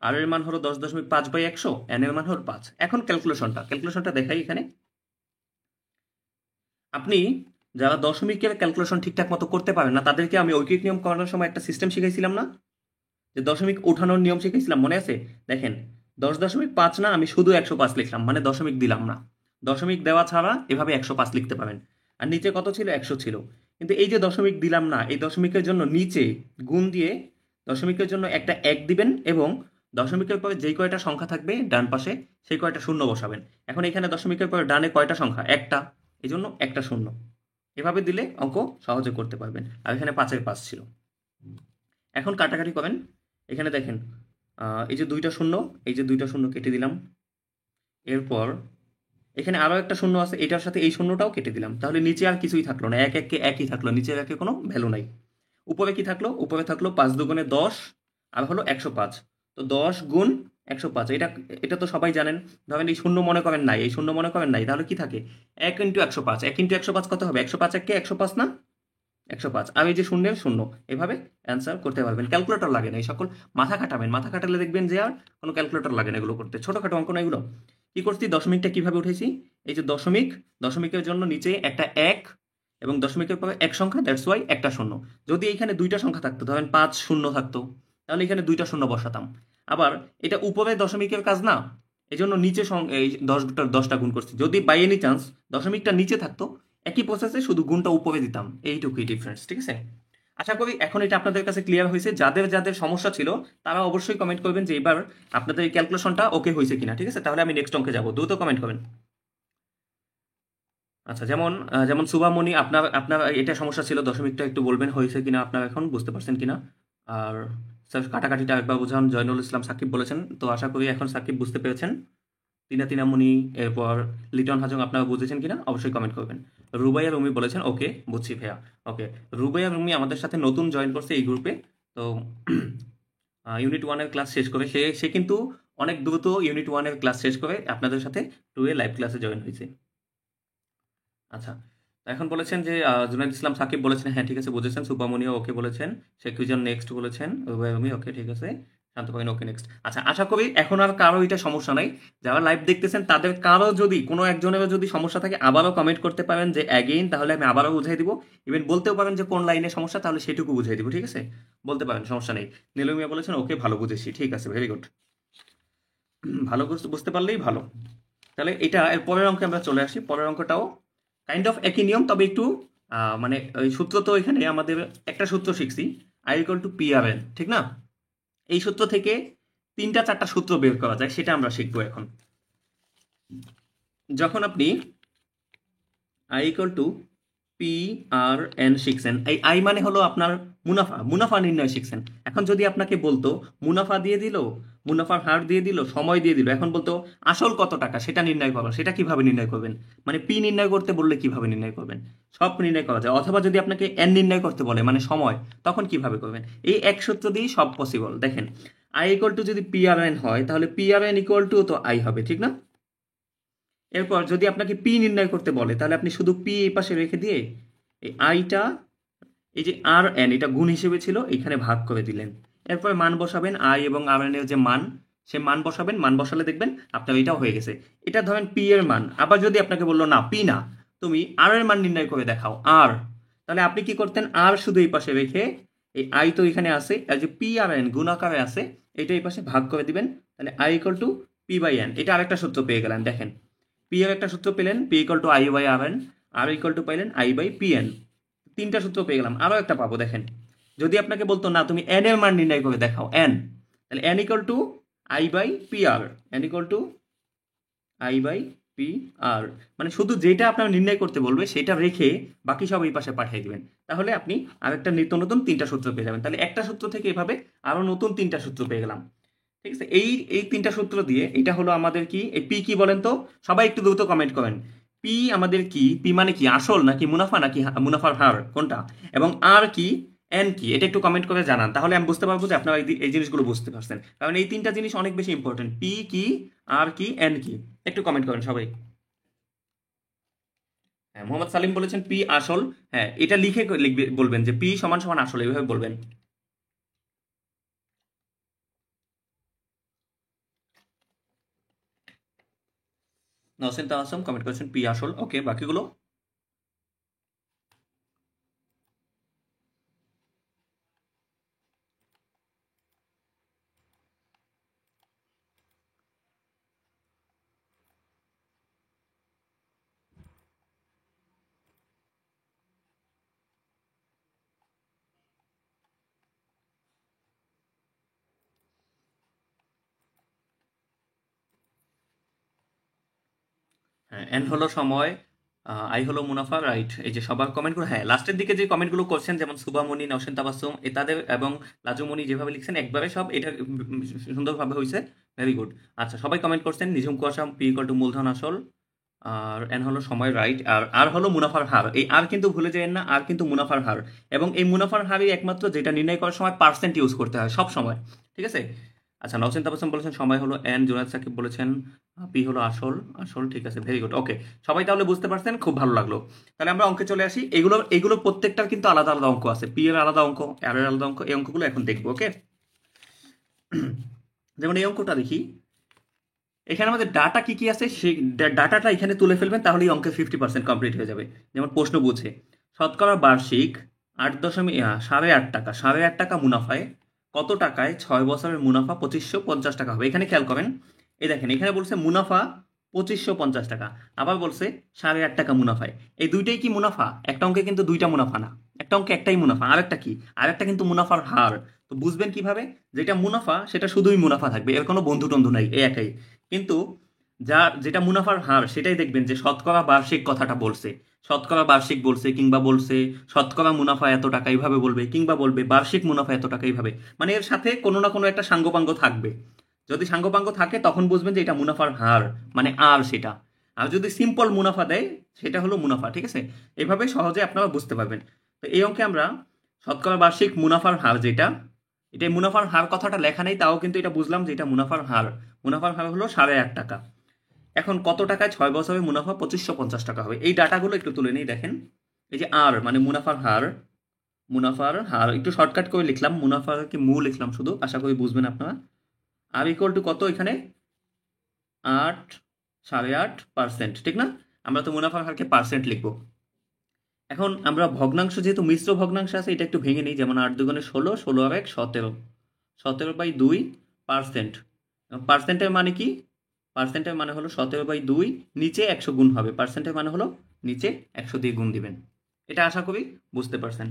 Speaker 1: আর এর মান হলো 10.5/100, এন এর মান হলো 5। এখন ক্যালকুলেশনটা দেখাই এখানে। আপনি যারা দশমিকের ক্যালকুলেশন ঠিকঠাক মতো করতে পারেন না তাদেরকে আমি ঐকিক নিয়ম করানোর সময় একটা সিস্টেম শিখাইছিলাম না, যে দশমিক ওঠানোর নিয়ম শিখেছিলাম, মনে আছে? দেখেন 10.5 না, আমি শুধু 105 লিখলাম, মানে দশমিক দিলাম না। দশমিক দেওয়া ছাড়া এভাবে 105 লিখতে পারেন। আর নিচে কত ছিল? 100 ছিল। কিন্তু এই যে দশমিক দিলাম না, এই দশমিকের জন্য নিচে গুণ দিয়ে দশমিকের জন্য একটা 1 দিবেন, এবং দশমিকের পরে যেই কয়টা সংখ্যা থাকবে ডান পাশে সেই কয়টা শূন্য বসাবেন। এখন এখানে দশমিকের পরে ডানে কয়টা সংখ্যা? একটা, এই জন্য একটা শূন্য। এভাবে দিলে অঙ্ক সহজে করতে পারবেন। আর এখানে 5-এর 5 ছিল। এখন কাটাকাটি করেন। এখানে দেখেন এই যে দুইটা শূন্য, এই যে দুইটা শূন্য কেটে দিলাম। এরপর এখানে আরো একটা শূন্য আছে, এটার সাথে এই শূন্যটাও কেটে দিলাম। তাহলে নিচে আর কিছুই থাকলো না, এক এককে একই থাকলো, নিচের একে কোনো ভ্যালু নাই। উপরে কি থাকলো? উপরে থাকলো 5 দুগুণে 10, আর হলো 105। তো 10 গুণ 105, এটা এটা তো সবাই জানেন। ধরেন এই শূন্য মনে করেন নাই, এই শূন্য মনে করেন নাই, তাহলে কি থাকে? 1 ইন্টু 105, 1 ইন্টু 105 কত হবে? 105 একে 105 না? 105। আর এই যে শূন্যের শূন্য, এভাবে অ্যান্সার করতে পারবেন। ক্যালকুলেটর লাগে না, এই সকল মাথা খাটাবেন, মাথা খাটালে দেখবেন যে আর কোনো ক্যালকুলেটর লাগে না এগুলো করতে। ছোটখাটো অঙ্ক না এগুলো। কি করছি? দশমিকটা কিভাবে উঠেছি? এই যে দশমিক, দশমিকের জন্য নিচে একটা 1, এবং দশমিকের পরে এক সংখ্যা, দ্যাটস ওয়াই একটা শূন্য। যদি এখানে দুইটা সংখ্যা থাকতো, ধরেন 5 শূন্য থাকতো, তাহলে এখানে দুইটা শূন্য বসাতাম। আবার এটা উপরে দশমিকের কাজ না, এই জন্য নিচে এই 10টা গুণ করছি। যদি বাই এনি চান্স দশমিকটা নিচে থাকতো, একই প্রসেসে শুধু গুণটা উপরে দিতাম, এইটুকুই ডিফারেন্স। ঠিক আছে? আশা করি এখন এটা আপনাদের কাছে ক্লিয়ার হয়েছে। যাদের যাদের সমস্যা ছিল তারা অবশ্যই কমেন্ট করবেন যে এবার আপনাদের এই ক্যালকুলেশনটা ওকে হয়েছে কিনা। ঠিক আছে? তাহলে আমি নেক্সট অঙ্কে যাবো, দ্রুত কমেন্ট করবেন। আচ্ছা, যেমন যেমন সুভামণি, আপনার আপনার এটা সমস্যা ছিল, দশমিকটা একটু বলবেন হয়েছে কিনা, আপনার এখন বুঝতে পারছেন কিনা। আর স্যার কাটাকাটিটা একবার বোঝান। জয়নুল ইসলাম সাকিব বলেছেন, তো আশা করি এখন সাকিব বুঝতে পেরেছেন। তিনামণি, এরপর লিটন হাজং, আপনারা বুঝেছেন কিনা অবশ্যই কমেন্ট করবেন। রুবাইয়া রুমি বলেছেন ওকে, বুঝছি ভাইয়া। ওকে, রুবাইয়া রুমি আমাদের সাথে নতুন জয়েন করছে এই গ্রুপে। তো ইউনিট 1-এর ক্লাস শেষ করে সে কিন্তু অনেক দ্রুত ইউনিট 1-এর ক্লাস শেষ করে আপনাদের সাথে 2-এ লাইভ ক্লাসে জয়েন হয়েছে। আচ্ছা, তো এখন বলেছেন যে জুনাইদ ইসলাম সাকিব বলেছেন হ্যাঁ ঠিক আছে বুঝেছেন। সুপামনিও ওকে বলেছেন। শেখ রিজন নেক্সট বলেছেন। রুবাই ওকে ঠিক আছে। শান্ত পাইন ওকে নেক্সট। আচ্ছা, আশা করি এখন আর কারো এটা সমস্যা নাই। যারা লাইভ দেখতেছেন তাদের কারো যদি কোনো একজনেরও যদি সমস্যা থাকে আবারও কমেন্ট করতে পারেন যে অ্যাগেইন, তাহলে আমি আবারও বুঝাই দিব। ইভেন বলতেও পারেন যে কোন লাইনে সমস্যা, তাহলে সেটুকু বুঝাই দিব। ঠিক আছে? বলতে পারেন, সমস্যা নেই। নীলমিয়া বলেছেন ওকে, ভালো বুঝেছি। ঠিক আছে, ভেরি গুড। ভালো বুঝতে পারলেই ভালো। তাহলে এটা এর পরের অঙ্কে আমরা চলে আসি। পরের অঙ্কটাও কাইন্ড অফ একই নিয়ম, তবে একটু মানে ওই সূত্র তো এখানে আমাদের একটা সূত্র শিখছি, I equal to P R N, ঠিক না? এই সূত্র থেকে 3-4টা সূত্র বের করা যায়, সেটা আমরা শিখবো এখন। যখন আপনি I equal to P R N শিখছেন, এই আই মানে হলো আপনার মুনাফা, মুনাফা নির্ণয় শিখছেন। এখন যদি আপনাকে বলতো মুনাফা দিয়ে দিল, মুনাফার হার দিয়ে দিল, সময় দিয়ে দিল, এখন বলতো আসল কত টাকা সেটা নির্ণয় করো, সেটা কিভাবে নির্ণয় করবেন? মানে পি নির্ণয় করতে বললে কিভাবে নির্ণয় করবেন? সব নির্ণয় করা যায়। অথবা যদি আপনাকে এন নির্ণয় করতে বলে, মানে সময়, তখন কিভাবে করবেন? এই এক সূত্র দিয়েই সব পসিবল। দেখেন, আই ইকুয়াল টু যদি পি আর এন হয়, তাহলে P R N equal to তো আই হবে, ঠিক না? এরপর যদি আপনাকে পি নির্ণয় করতে বলে, তাহলে আপনি শুধু পি এই পাশে রেখে দিয়ে এই আইটা, এই যে আর এন, এটা গুণ হিসেবে ছিল, এখানে ভাগ করে দিলেন। এরপর মান বসাবেন, আই এবং আর এন এর যে মান, সে মান বসাবেন। মান বসালে দেখবেন আপনার এটাও হয়ে গেছে। এটা ধরেন পি এর মান। আবার যদি আপনাকে বললো না পি না, তুমি আর এর মান নির্ণয় করে দেখাও, আর, তাহলে আপনি কি করতেন? আর শুধু এই পাশে রেখে, এই আই তো এখানে আছে, আর যে পি আর এন গুণ আকারে আছে, এটা এই পাশে ভাগ করে দিবেন। তাহলে I equal to P by N. এটা আরেকটা সূত্র পেয়ে গেলেন। দেখেন, পি এর একটা সূত্র পেলেন, P equal to I by R N, R equal to পাইলেন আই বাই পি এন। 3টা সূত্র পেয়ে গেলাম। আরো একটা পাবো। দেখেন, যদি আপনাকে বলতো না তুমি এন এর মান নির্ণয় করে দেখাও, এন, তাহলে N equal to I by P R, N equal to I by P R. মানে শুধু যেটা আপনার নির্ণয় করতে বলবে সেটা রেখে বাকি সব এই পাশে পাঠিয়ে দিবেন। তাহলে আপনি আরেকটা নিত্য নতুন 3টা সূত্র পেয়ে যাবেন। তাহলে একটা সূত্র থেকে এভাবে আরো নতুন 3টা সূত্র পেয়ে গেলাম। ঠিক আছে? এই এই 3টা সূত্র দিয়ে, এটা হলো আমাদের কি, এই পি কি বলেন তো? সবাই একটু দ্রুত কমেন্ট করেন। পি আমাদের কি? পি মানে কি? আসল নাকি মুনাফা, নাকি মুনাফার হার, কোনটা? এবং আর কি, এন কি? এটা একটু কমেন্ট করে জানান, তাহলে আমি বুঝতে পারবো যে আপনারা এই জিনিসগুলো বুঝতে পারছেন। কারণ এই 3টা জিনিস অনেক বেশি ইম্পর্টেন্ট। পি কি, আর কি, এন কি? একটু কমেন্ট করেন সবাই। হ্যাঁ, মোহাম্মদ সালিম বলেছেন পি আসল। হ্যাঁ, এটা লিখে লিখবে, বলবেন যে পি সমান সমান আসল, এইভাবে বলবেন। নসেন তাহসাম কমেন্ট করেছেন পি আসল। ওকে, বাকিগুলো? হ্যাঁ, এন হলো সময়, আই হলো মুনাফা, রাইট। এই যে সবার কমেন্টগুলো, হ্যাঁ লাস্টের দিকে যে কমেন্টগুলো করছেন যেমন সুবামণি, নওশেন তাবাসসুম, এ তাদের এবং লাজুমণি যেভাবে লিখছেন একবারে সব এটা সুন্দরভাবে হয়েছে। Very good. আচ্ছা, সবাই কমেন্ট করছেন নিঝুম কুয়াশা পি ইকুয়াল টু মূলধন আসল, আর এন হলো সময়, রাইট। আর আর হলো মুনাফার হার। এই আর কিন্তু ভুলে যাবেন না, আর কিন্তু মুনাফার হার। এবং এই মুনাফার হারই একমাত্র যেটা নির্ণয় করার সময় পার্সেন্ট ইউজ করতে হয় সব সময়, ঠিক আছে? আচ্ছা, নওশেন তাবাসসুম বলেছেন সময় হলো এন, জুনায়েদ সাকিব বলেছেন পি হলো আসল। আসল, ঠিক আছে, ভেরি গুড। ওকে, সবাই তাহলে বুঝতে পারছেন, খুব ভালো লাগলো। তাহলে আমরা অঙ্কে চলে আসি। এগুলো এগুলো প্রত্যেকটার কিন্তু আলাদা আলাদা অঙ্ক আছে, পি এর আলাদা অঙ্ক, আর এর আলাদা অঙ্ক। এই অঙ্কগুলো এখন দেখবো, ওকে? যেমন এই অঙ্কটা দেখি, এখানে আমাদের ডাটা কি কি আছে সেই ডাটাটা এখানে তুলে ফেলবেন, তাহলেই অঙ্কের 50% কমপ্লিট হয়ে যাবে। যেমন প্রশ্ন বুঝে শতকরা বার্ষিক 8.8 টাকা, 8.5 টাকা মুনাফায় কত টাকায় 6 বছরের মুনাফা 2550 টাকা হবে। এখানে খেয়াল করেন, এই দেখেন এখানে বলছে মুনাফা 2550 টাকা, আবার বলছে 8.5 টাকা মুনাফায়। এই দুইটাই কি মুনাফা? একটা অঙ্কে কিন্তু দুইটা মুনাফা না, একটা অঙ্কে একটাই মুনাফা। আরেকটা কি? আরেকটা কিন্তু মুনাফার হার। তো বুঝবেন কিভাবে? যেটা মুনাফা সেটা শুধুই মুনাফা থাকবে, এর কোনো বন্ধু টন্ধু নাই, এই একাই। কিন্তু যেটা মুনাফার হার সেটাই দেখবেন যে শতকরা বার্ষিক কথাটা বলছে, শতকরা বার্ষিক বলছে, কিংবা বলছে শতকরা মুনাফা এত টাকা, এইভাবে বলবে, কিংবা বলবে বার্ষিক মুনাফা এত টাকা, এইভাবে। মানে এর সাথে কোনো না কোনো একটা সাঙ্গপাঙ্গ থাকবে। যদি সাঙ্গপাঙ্গ থাকে তখন বুঝবেন যে এটা মুনাফার হার, মানে আর সেটা। আর যদি সিম্পল মুনাফা দেয় সেটা হলো মুনাফা, ঠিক আছে? এভাবে সহজে আপনারা বুঝতে পারবেন। তো এই অঙ্কে আমরা শতকরা বার্ষিক মুনাফার হার যেটা, এটা মুনাফার হার কথাটা লেখা নেই, তাও কিন্তু এটা বুঝলাম যে এটা মুনাফার হার। মুনাফার হার হলো 8.5 টাকা। এখন কত টাকায় 6 বছরে মুনাফা 2550 টাকা হবে? এই ডাটাগুলো একটু তুলে নিই, দেখেন। এই যে আর মানে মুনাফার হার, মুনাফার হার একটু শর্টকাট করে লিখলাম, মুনাফার কি মু লিখলাম শুধু, আশা করি বুঝবেন আপনারা। আর ইকুয়াল টু কত এখানে? 8, 8.5%, ঠিক না? আমরা তো মুনাফার হারকে পার্সেন্ট লিখবো। এখন আমরা ভগ্নাংশ, যেহেতু মিশ্র ভগ্নাংশ আছে, এটা একটু ভেঙে নিই। যেমন 8 × 2 = 16, 16 আর 1 17, 17/2%। পার্সেন্টের মানে কি? পার্সেন্টের মানে হলো 17/2, নিচে 100 গুণ হবে। পার্সেন্টের মানে হলো নিচে 100 দিয়ে গুণ দিবেন। এটা আশা করি বুঝতে পারছেন।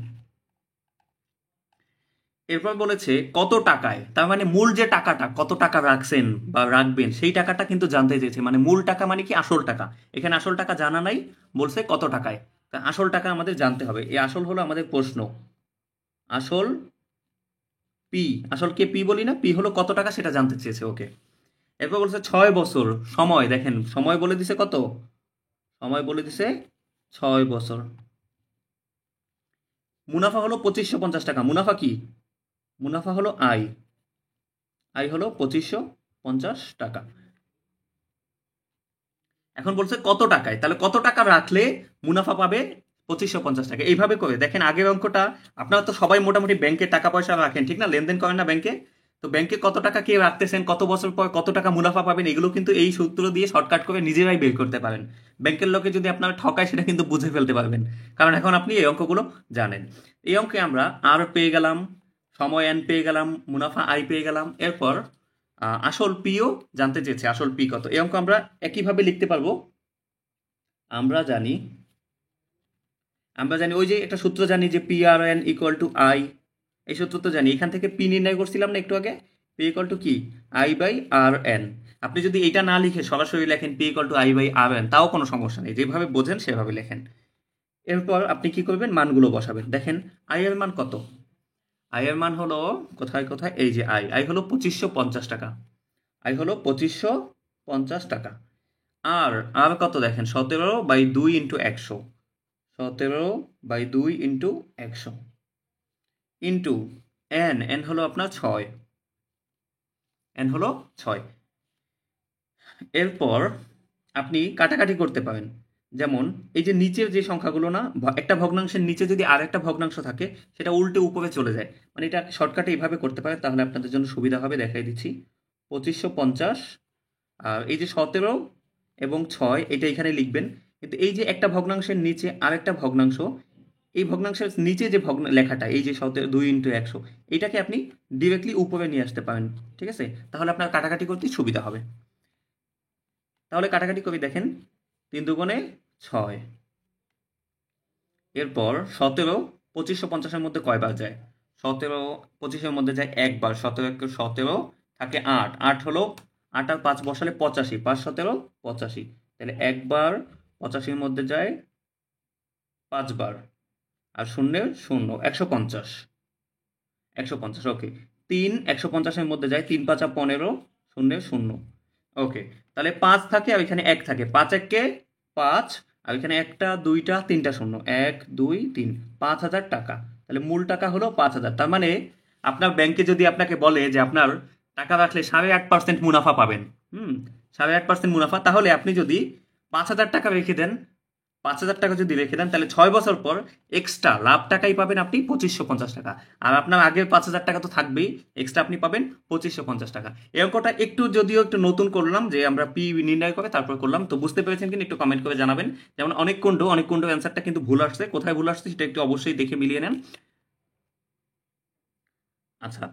Speaker 1: এরপর বলেছে কত টাকায়, তার মানে মূল যে টাকাটা, কত টাকা রাখছেন বা রাখবেন সেই টাকাটা কিন্তু জানতে চেয়েছে। মানে মূল টাকা মানে কি? আসল টাকা। এখানে আসল টাকা জানা নাই, বলছে কত টাকায়। তা আসল টাকা আমাদের জানতে হবে। এই আসল হলো আমাদের প্রশ্ন। আসল পি, আসলকে পি বলি না, পি হলো কত টাকা সেটা জানতে চেয়েছে, ওকে। এরপর বলছে 6 বছর সময়, দেখেন সময় বলে দিছে কত, সময় বলে দিছে 6 বছর। মুনাফা হলো 2550 টাকা। মুনাফা কি? মুনাফা হলো আয়, আয় হলো 2550 টাকা। এখন বলছে কত টাকায়, তাহলে কত টাকা রাখলে মুনাফা পাবে 2550 টাকা। এইভাবে করে দেখেন আগের অঙ্কটা। আপনারা তো সবাই মোটামুটি ব্যাংকে টাকা পয়সা রাখেন, ঠিক না? লেনদেন করেন না ব্যাংকে? তো ব্যাংকে কত টাকা কে রাখতেছেন, কত বছর পর কত টাকা মুনাফা পাবেন, এগুলো কিন্তু এই সূত্র দিয়ে শর্টকাট করে নিজেরাই বের করতে পারেন। ব্যাংকের লোকে যদি আপনারা ঠকায় সেটা কিন্তু বুঝে ফেলতে পারবেন, কারণ এখন আপনি এই অঙ্কগুলো জানেন। এই অঙ্কে আমরা আর পেয়ে গেলাম, সময় এন পেয়ে গেলাম, মুনাফা আই পেয়ে গেলাম। এরপর আসল পিও জানতে চেয়েছে, আসল পি কত। এই অঙ্ক আমরা একইভাবে লিখতে পারবো। আমরা জানি, আমরা জানি ওই যে একটা সূত্র জানি যে P R N equal to I. এই সূত্র তো জানি, এখান থেকে পি নির্ণয় করছিলাম না একটু আগে। পি ইকুয়াল টু কি? I by R N. আপনি যদি এটা না লিখে সরাসরি লেখেন P equal to I by R N, তাও কোনো সমস্যা নেই, যেভাবে বোঝেন সেভাবে লেখেন। এরপর আপনি কি করবেন? মানগুলো বসাবেন। দেখেন আই এর মান কত? আই এর মান হলো কোথায় কোথায়, এই যে আই, আই হলো 2550 টাকা। আই হলো 2550 টাকা। আর আর কত দেখেন? 17/2 into 100, 17/2 into 100 into N, N হলো আপনার 6, এন হলো 6। এরপর আপনি কাটাকাটি করতে পারেন। যেমন এই যে নিচের যে সংখ্যাগুলো না, একটা ভগ্নাংশের নিচে যদি আর একটা ভগ্নাংশ থাকে সেটা উল্টে উপরে চলে যায়, মানে এটা শর্টকাটে এইভাবে করতে পারে, তাহলে আপনাদের জন্য সুবিধা হবে। দেখাই দিচ্ছি। 2550, আর এই যে 17 এবং 6 এটা এখানে লিখবেন। কিন্তু এই যে একটা ভগ্নাংশের নিচে আরেকটা ভগ্নাংশ, এই ভগ্নাংশের নিচে যে লেখাটা, এই যে 17 2 × 100, এটাকে আপনি ডিরেক্টলি উপরে নিয়ে আসতে পারেন। ঠিক আছে, তাহলে আপনার কাটাকাটি করতে সুবিধা হবে। তাহলে কাটাকাটি করে দেখেন, 3 × 2 = 6। এরপর 17 2550-এর মধ্যে কয়বার যায়? 17 25-এর মধ্যে যায় একবার। 17 × 17 থাকে 8, 8 হলো 8 আর 5 বসালে 85, 5 17 85, তাহলে একবার 85-এর মধ্যে যায় 5 বার, আর শূন্যের শূন্য, 150, 150। ওকে, 3 150-এর মধ্যে যায় 3 5 15, শূন্যের শূন্য। ওকে, তাহলে 5 থাকে আর এখানে 1 থাকে, 5 1 5, আর এখানে একটা দুইটা তিনটা শূন্য, 1 2 3, 5,000 টাকা। তাহলে মূল টাকা হলো 5,000। তার মানে আপনার ব্যাংকে যদি আপনাকে বলে যে আপনার টাকা রাখলে 8.5% মুনাফা পাবেন, 8.5% মুনাফা, তাহলে আপনি যদি 5,000 টাকা রেখে দেন, 5,000 টাকা যদি রেখে দেন, তাহলে 6 বছর পর এক্সট্রা লাভ টাকাই পাবেন আপনি 2550 টাকা। আর আপনার আগের 5,000 টাকা তো থাকবেই, এক্সট্রা আপনি পাবেন 2550 টাকা। এই অঙ্কটা একটু যদিও একটু নতুন করলাম, যে আমরা পি নির্ণয় করে তারপর করলাম, তো বুঝতে পেরেছেন কিনা একটু কমেন্ট করে জানাবেন। যেমন অনেক কুণ্ড অ্যান্সারটা কিন্তু ভুল আসছে, কোথায় ভুল আসছে সেটা একটু অবশ্যই দেখে মিলিয়ে নেন। আচ্ছা,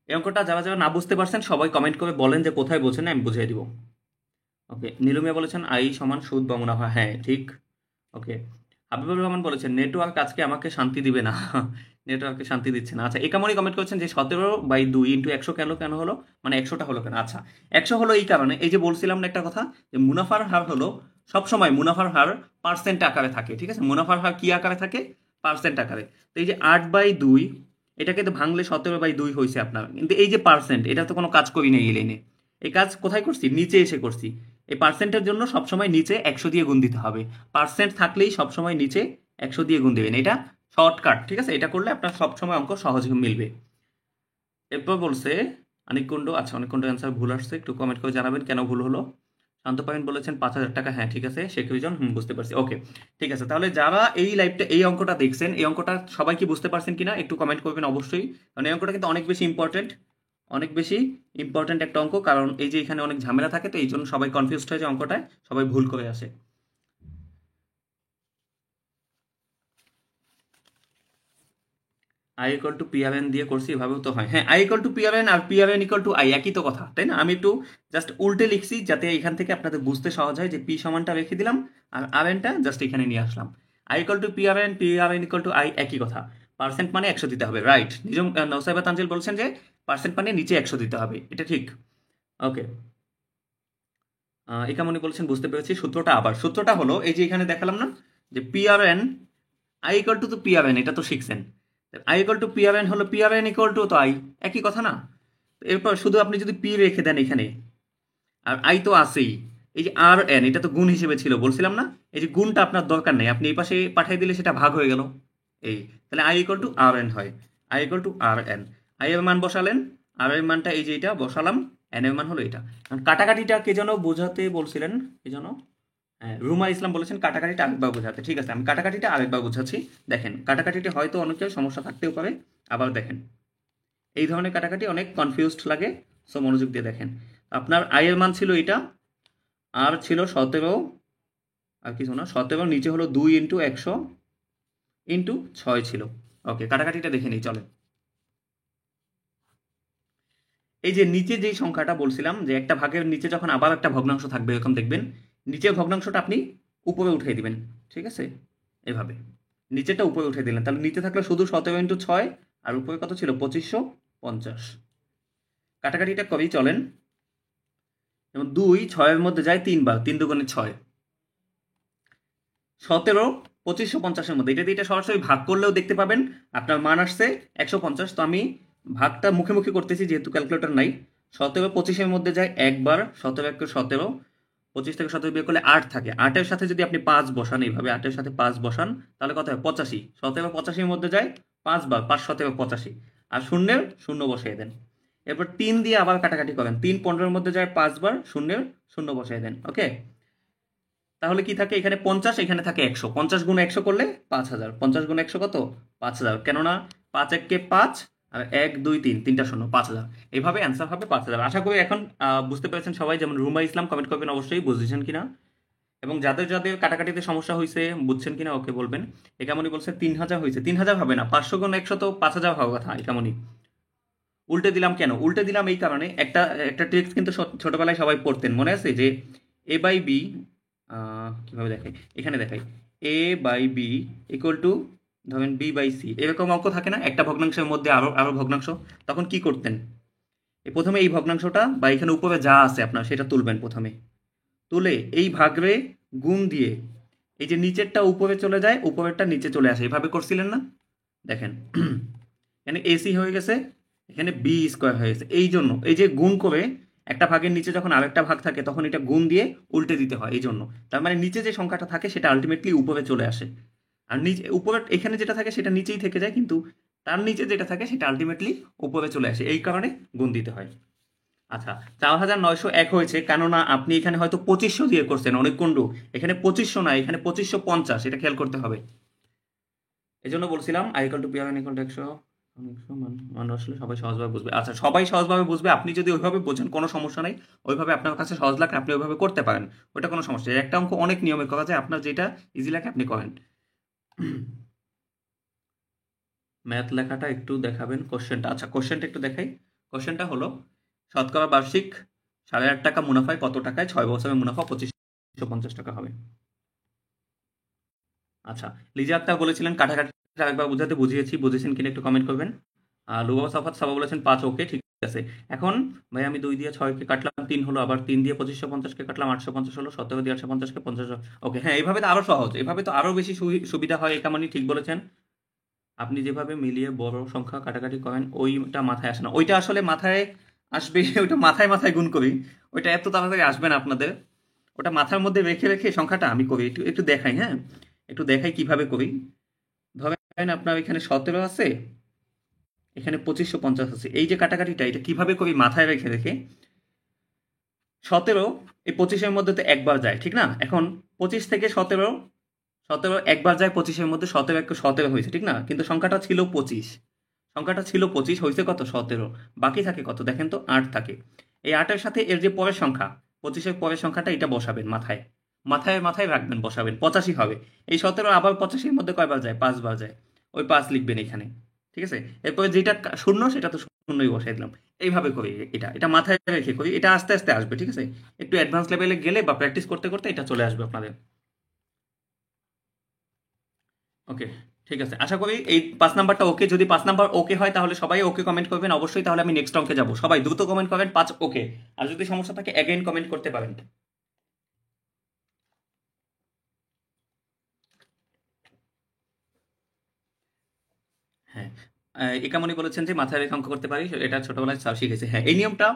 Speaker 1: এই অঙ্কটা যারা যারা না বুঝতে পারছেন সবাই কমেন্ট করে বলেন যে কোথায় বোঝেন, আমি বুঝিয়ে দিব। ওকে, নীলুমিয়া বলেছেন আই সমান সুদ বা মুনাফা, হ্যাঁ ঠিক। ওকে, হাবিবুর রহমান বলেছেন নেটওয়ার্ক আজকে আমাকে শান্তি দিবে না। নেটওয়ার্কে শান্তি দিচ্ছে না। আচ্ছা, একামনি কমেন্ট করেছেন যে 17/2 × 100 কেন হলো, মানে 100টা হলো কেন? আচ্ছা, 100 হলো এই কারণে, এই যে বলছিলাম না একটা কথা, যে মুনাফার হার হলো সবসময় মুনাফার হার পার্সেন্ট আকারে থাকে। ঠিক আছে, মুনাফার হার কি আকারে থাকে? পার্সেন্ট আকারে। তো এই যে 8/2, এটা কিন্তু ভাঙলে 17/2 হয়েছে আপনার, কিন্তু এই যে পার্সেন্ট, এটা তো কোনো কাজ করি নাই এই লাইনে। এই কাজ কোথায় করছি? নিচে এসে করছি। এই পার্সেন্টের জন্য সবসময় নিচে 100 দিয়ে গুণ দিতে হবে। পার্সেন্ট থাকলেই সবসময় নিচে 100 দিয়ে গুণ দেবেন, এটা শর্টকাট। ঠিক আছে, এটা করলে আপনার সবসময় অঙ্ক সহজে মিলবে। এরপর বলছে অনেককুণ্ড, আচ্ছা অনেককুণ্ড অ্যান্সার ভুল আসছে, একটু কমেন্ট করে জানাবেন কেন ভুল হলো। শান্ত পাইন বলেছেন 5,000 টাকা, হ্যাঁ ঠিক আছে। শেখ রিজন, বুঝতে পারছি। ওকে, ঠিক আছে, তাহলে যারা এই লাইভটা এই অঙ্কটা দেখছেন, এই অঙ্কটা সবাই কি বুঝতে পারছেন কিনা একটু কমেন্ট করবেন অবশ্যই, কারণ এই অঙ্কটা কিন্তু অনেক বেশি ইম্পর্টেন্ট, অনেক বেশি ইম্পর্টেন্ট একটা অঙ্ক, কারণ এই যে এখানে অনেক ঝামেলা থাকে, তো এই জন্য সবাই কনফিউজড হয়ে যায়, অঙ্কটায় সবাই ভুল করে আসে। I = PRN দিয়ে করছি, এভাবেও তো হয়। হ্যাঁ, I = PRN R PRN = I একই তো কথা, তাই না? আমি একটু জাস্ট উল্টে লিখছি যাতে এখান থেকে আপনাদের বুঝতে সহজ হয়, যে পি সমানটা রেখে দিলাম আর RN-টা জাস্ট এখানে নিয়ে আসলাম। I = PRN, PRN = I একই কথা। পার্সেন্ট মানে 100 দিতে হবে, রাইট। নিজম নৌসাইবা তানজিল বলছেন যে পার্সেন্ট মানে নিচে 100 দিতে হবে, এটা ঠিক। ওকে, একামনি বলছেন বুঝতে পেরেছি। সূত্রটা আবার, সূত্রটা হলো এই যে এখানে দেখালাম না, যে PRN I = PRN, এটা তো শিখছেন। I = PRN হলো PRN = তো I, একই কথা না? এরপর শুধু আপনি যদি পি রেখে দেন এখানে, আর আই তো আছেই, এই যে আর এন এটা তো গুণ হিসেবে ছিল, বলছিলাম না? এই যে গুণটা আপনার দরকার নেই, আপনি এই পাশে পাঠিয়ে দিলে সেটা ভাগ হয়ে গেল। এই, তাহলে I = RN হয়। I = RN, আই এর মান বসালেন, আর এর মানটা এই যে এটা বসালাম, এন এর মান হলো এটা। কাটাকাটিটা কে যেন বোঝাতে বলছিলেন, কে যেন? হ্যাঁ, রুমা ইসলাম বলেছেন কাটাকাটিটা আরেকবার বোঝাতে। ঠিক আছে, আমি কাটাকাটিটা আরেকবার বোঝাচ্ছি। দেখেন, কাটাকাটিতে হয়তো অনেকের সমস্যা থাকতেও পারে। আবার দেখেন, এই ধরনের কাটাকাটি অনেক কনফিউজড লাগে, সো মনোযোগ দিয়ে দেখেন। আপনার আয়ের মান ছিল এটা, আর ছিল 17, আর কিছু না, 17 নিচে হলো 2 × 100 × 6 ছিল। ওকে, কাটাকাটিটা দেখে নিই, চলে। এই যে নিচে যেই সংখ্যাটা বলছিলাম, যে একটা ভাগের নিচে যখন আবার একটা ভগ্নাংশ থাকবে, এরকম দেখবেন, নিচের ভগ্নাংশটা আপনি উপরে উঠিয়ে দিবেন। ঠিক আছে, এভাবে নিচেটা উপরে উঠে দিলেন, তাহলে নিচে থাকলো শুধু 17 × 6, আর উপরে কত ছিল? 2550। কাটাকাটিটা করেই চলেন। এবং 2 6-এর মধ্যে যায় 3 বার, 3 × 2 = 6। 17 2550-এর মধ্যে, এটা দিয়ে এটা সরাসরি ভাগ করলেও দেখতে পাবেন আপনার মান আসছে 150। তো আমি ভাগটা মুখে মুখে করতেছি যেহেতু ক্যালকুলেটর নাই। 17 25-এর মধ্যে যায় একবার, 17 × 17, 25 থেকে 17 বিয়োগ করলে 8 থাকে, 8-এর সাথে যদি আপনি 5 বসান, এইভাবে 8-এর সাথে 5 বসান, তাহলে কত হয়? 85। 17 85-এর মধ্যে যায় 5 বার, 5 17 85, আর শূন্যের শূন্য বসিয়ে দেন। এরপর 3 দিয়ে আবার কাটাকাটি করেন, 3 15-এর মধ্যে যায় 5 বার, শূন্যের শূন্য বসিয়ে দেন। ওকে, তাহলে কি থাকে এখানে 50, এখানে থাকে 100। 50 গুণ 100 করলে 5000। 50 গুণ 100 কত? 5000। কেননা 5 1 কে 5, আর 1 2 3 তিনটা শূন্য, 5000। এইভাবে অ্যান্সার হবে 5000। আশা করি এখন বুঝতে পেরেছেন সবাই। যেমন রুমা ইসলাম কমেন্ট করবেন অবশ্যই বুঝেছেন কিনা, এবং যাদের যাদের কাটাকাটিতে সমস্যা হয়েছে বুঝছেন কিনা ওকে বলবেন। একামনি বলছে 3000 হয়েছে। 3000 হবে না, 500 গুণ 100 তো 5000 হওয়ার কথা। একামনি উল্টে দিলাম কেন? উল্টে দিলাম এই কারণে, একটা একটা ট্রিক্স কিন্তু ছোটবেলায় সবাই পড়তেন, মনে আছে? যে এ বাই বি, কিভাবে দেখাই, এখানে দেখাই, এ বাই বি ইকুয়াল টু ধরেন বি বাই সি, এরকম অঙ্ক থাকে না? একটা ভগ্নাংশের মধ্যে আরো আরো ভগ্নাংশ। তখন কি করতেন? প্রথমে এই ভগ্নাংশটা বা এখানে উপরে যা আছে আপনার সেটা তুলবেন প্রথমে, তুলে এই ভাগরে গুণ দিয়ে এই যে নিচেরটা উপরে চলে যায়, উপরেরটা নিচে চলে আসে। এভাবে করছিলেন না? দেখেন এখানে এসি হয়ে গেছে, এখানে বি স্কোয়ার হয়ে গেছে। এই জন্য এই যে গুণ করে একটা ভাগের নিচে যখন আরেকটা ভাগ থাকে তখন এটা গুণ দিয়ে উল্টে দিতে হয়। এই জন্য তার মানে নিচে যে সংখ্যাটা থাকে সেটা আলটিমেটলি উপরে চলে আসে, আর নিচে উপরে এখানে যেটা থাকে সেটা নিচেই থেকে যায়, কিন্তু তার নিচে যেটা থাকে সেটা আলটিমেটলি উপরে চলে আসে। এই কারণে গুণ দিতে হয়। আচ্ছা, 4901 হয়েছে কেননা আপনি এখানে হয়তো 2500 দিয়ে করছেন অনেক কুণ্ডু। এখানে 2500 না, এখানে 2550, এটা খেয়াল করতে হবে। এই জন্য বলছিলাম I equal to P R N equal to 100। মানুষ আসলে সবাই সহজভাবে বুঝবে। আচ্ছা, সবাই সহজভাবে বুঝবে। আপনি যদি ওইভাবে বোঝেন কোনো সমস্যা নেই, ওইভাবে আপনার কাছে সহজ লাগে আপনি ওইভাবে করতে পারেন, ওইটা কোনো সমস্যা নেই। একটা অঙ্ক অনেক নিয়মে করা যায়, আপনার যেটা ইজি লাগে আপনি করেন। ম্যাথ লেখাটা একটু দেখাবেন, কোশ্চেনটা। আচ্ছা, কোশ্চেনটা একটু দেখাই। কোশ্চেনটা হলো শতকরা বার্ষিক 8.5 টাকা মুনাফায় কত টাকায় 6 বছরের মুনাফা 2550 টাকা হবে? আচ্ছা, লিজা আক্তার বলেছিলেন কাটাকাটিটা আরেকবার বুঝাতে, বুঝিয়েছি। বুঝেছেন কিনা একটু কমেন্ট করবেন। আর লুবাবা সাফাত সাবা বলেছেন 5। ওকে, ঠিক আছে। এখন ভাই আমি 2 দিয়ে 6 কে কাটলাম, 3 হলো, আবার 3 দিয়ে 2550 কে কাটলাম, 850 হলো, 17 দিয়ে 850 কে 50। ওকে, হ্যাঁ, এইভাবে তো আরো সহজ, এভাবে তো আরো বেশি সুবিধা হয়। এটা মানে ঠিক বলেছেন। আপনি যেভাবে মিলিয়ে বড় সংখ্যা কাটাকাটি করেন ওইটা মাথায় আসে না। ওইটা আসলে মাথায় আসবে ওইটা মাথায় মাথায় গুণ করি, ওইটা এত তাড়াতাড়ি আসবে না আপনাদের। ওটা মাথার মধ্যে রেখে রেখে সংখ্যাটা আমি করি। একটু একটু দেখাই, হ্যাঁ, একটু দেখাই কিভাবে করি। ধরেন আপনার এখানে 17 আছে, এখানে 2550 আছে। এই যে কাটাকাটিটা এটা কিভাবে করি মাথায় রেখে রেখে, 17 এই 25-এর মধ্যে তো একবার যায়, ঠিক না? এখন 25 থেকে 17, 17 একবার যায় 25-এর মধ্যে, 17 এক 17 হয়েছে, ঠিক না? কিন্তু সংখ্যাটা ছিল 25, সংখ্যাটা ছিল 25, হয়েছে কত? 17। বাকি থাকে কত দেখেন তো? 8 থাকে। এই 8-এর সাথে এর যে পরের সংখ্যা, 25-এর পরের সংখ্যাটা, এটা বসাবেন মাথায়, মাথায় মাথায় রাখবেন, বসাবেন, 85 হবে। এই 17 আবার 85-এর মধ্যে কয়বার যায়? 5 বার যায়। ওই 5 লিখবেন এখানে, ঠিক আছে? এরপরে যেটা শূন্য সেটা তো শূন্যই বসাই দিলাম। এইভাবে করি, এটা এটা মাথায় রেখে করি। এটা আস্তে আস্তে আসবে, ঠিক আছে? একটু অ্যাডভান্স লেভেলে গেলে বা প্র্যাকটিস করতে করতে এটা চলে আসবে আপনাদের। ওকে, ঠিক আছে। আশা করি এই 5 নাম্বারটা ওকে। যদি 5 নাম্বার ওকে হয় তাহলে সবাই ওকে কমেন্ট করবেন অবশ্যই, তাহলে আমি নেক্সট অঙ্কে যাব। সবাই দ্রুত কমেন্ট করবেন 5 ওকে। আর যদি সমস্যা থাকে অ্যাগেইন কমেন্ট করতে পারেন। হ্যাঁ, একামনি বলেছেন যে মাথায় রেখে অঙ্ক করতে পারি, এটা ছোটবেলায় স্যার শিখেছে। হ্যাঁ, এই নিয়মটা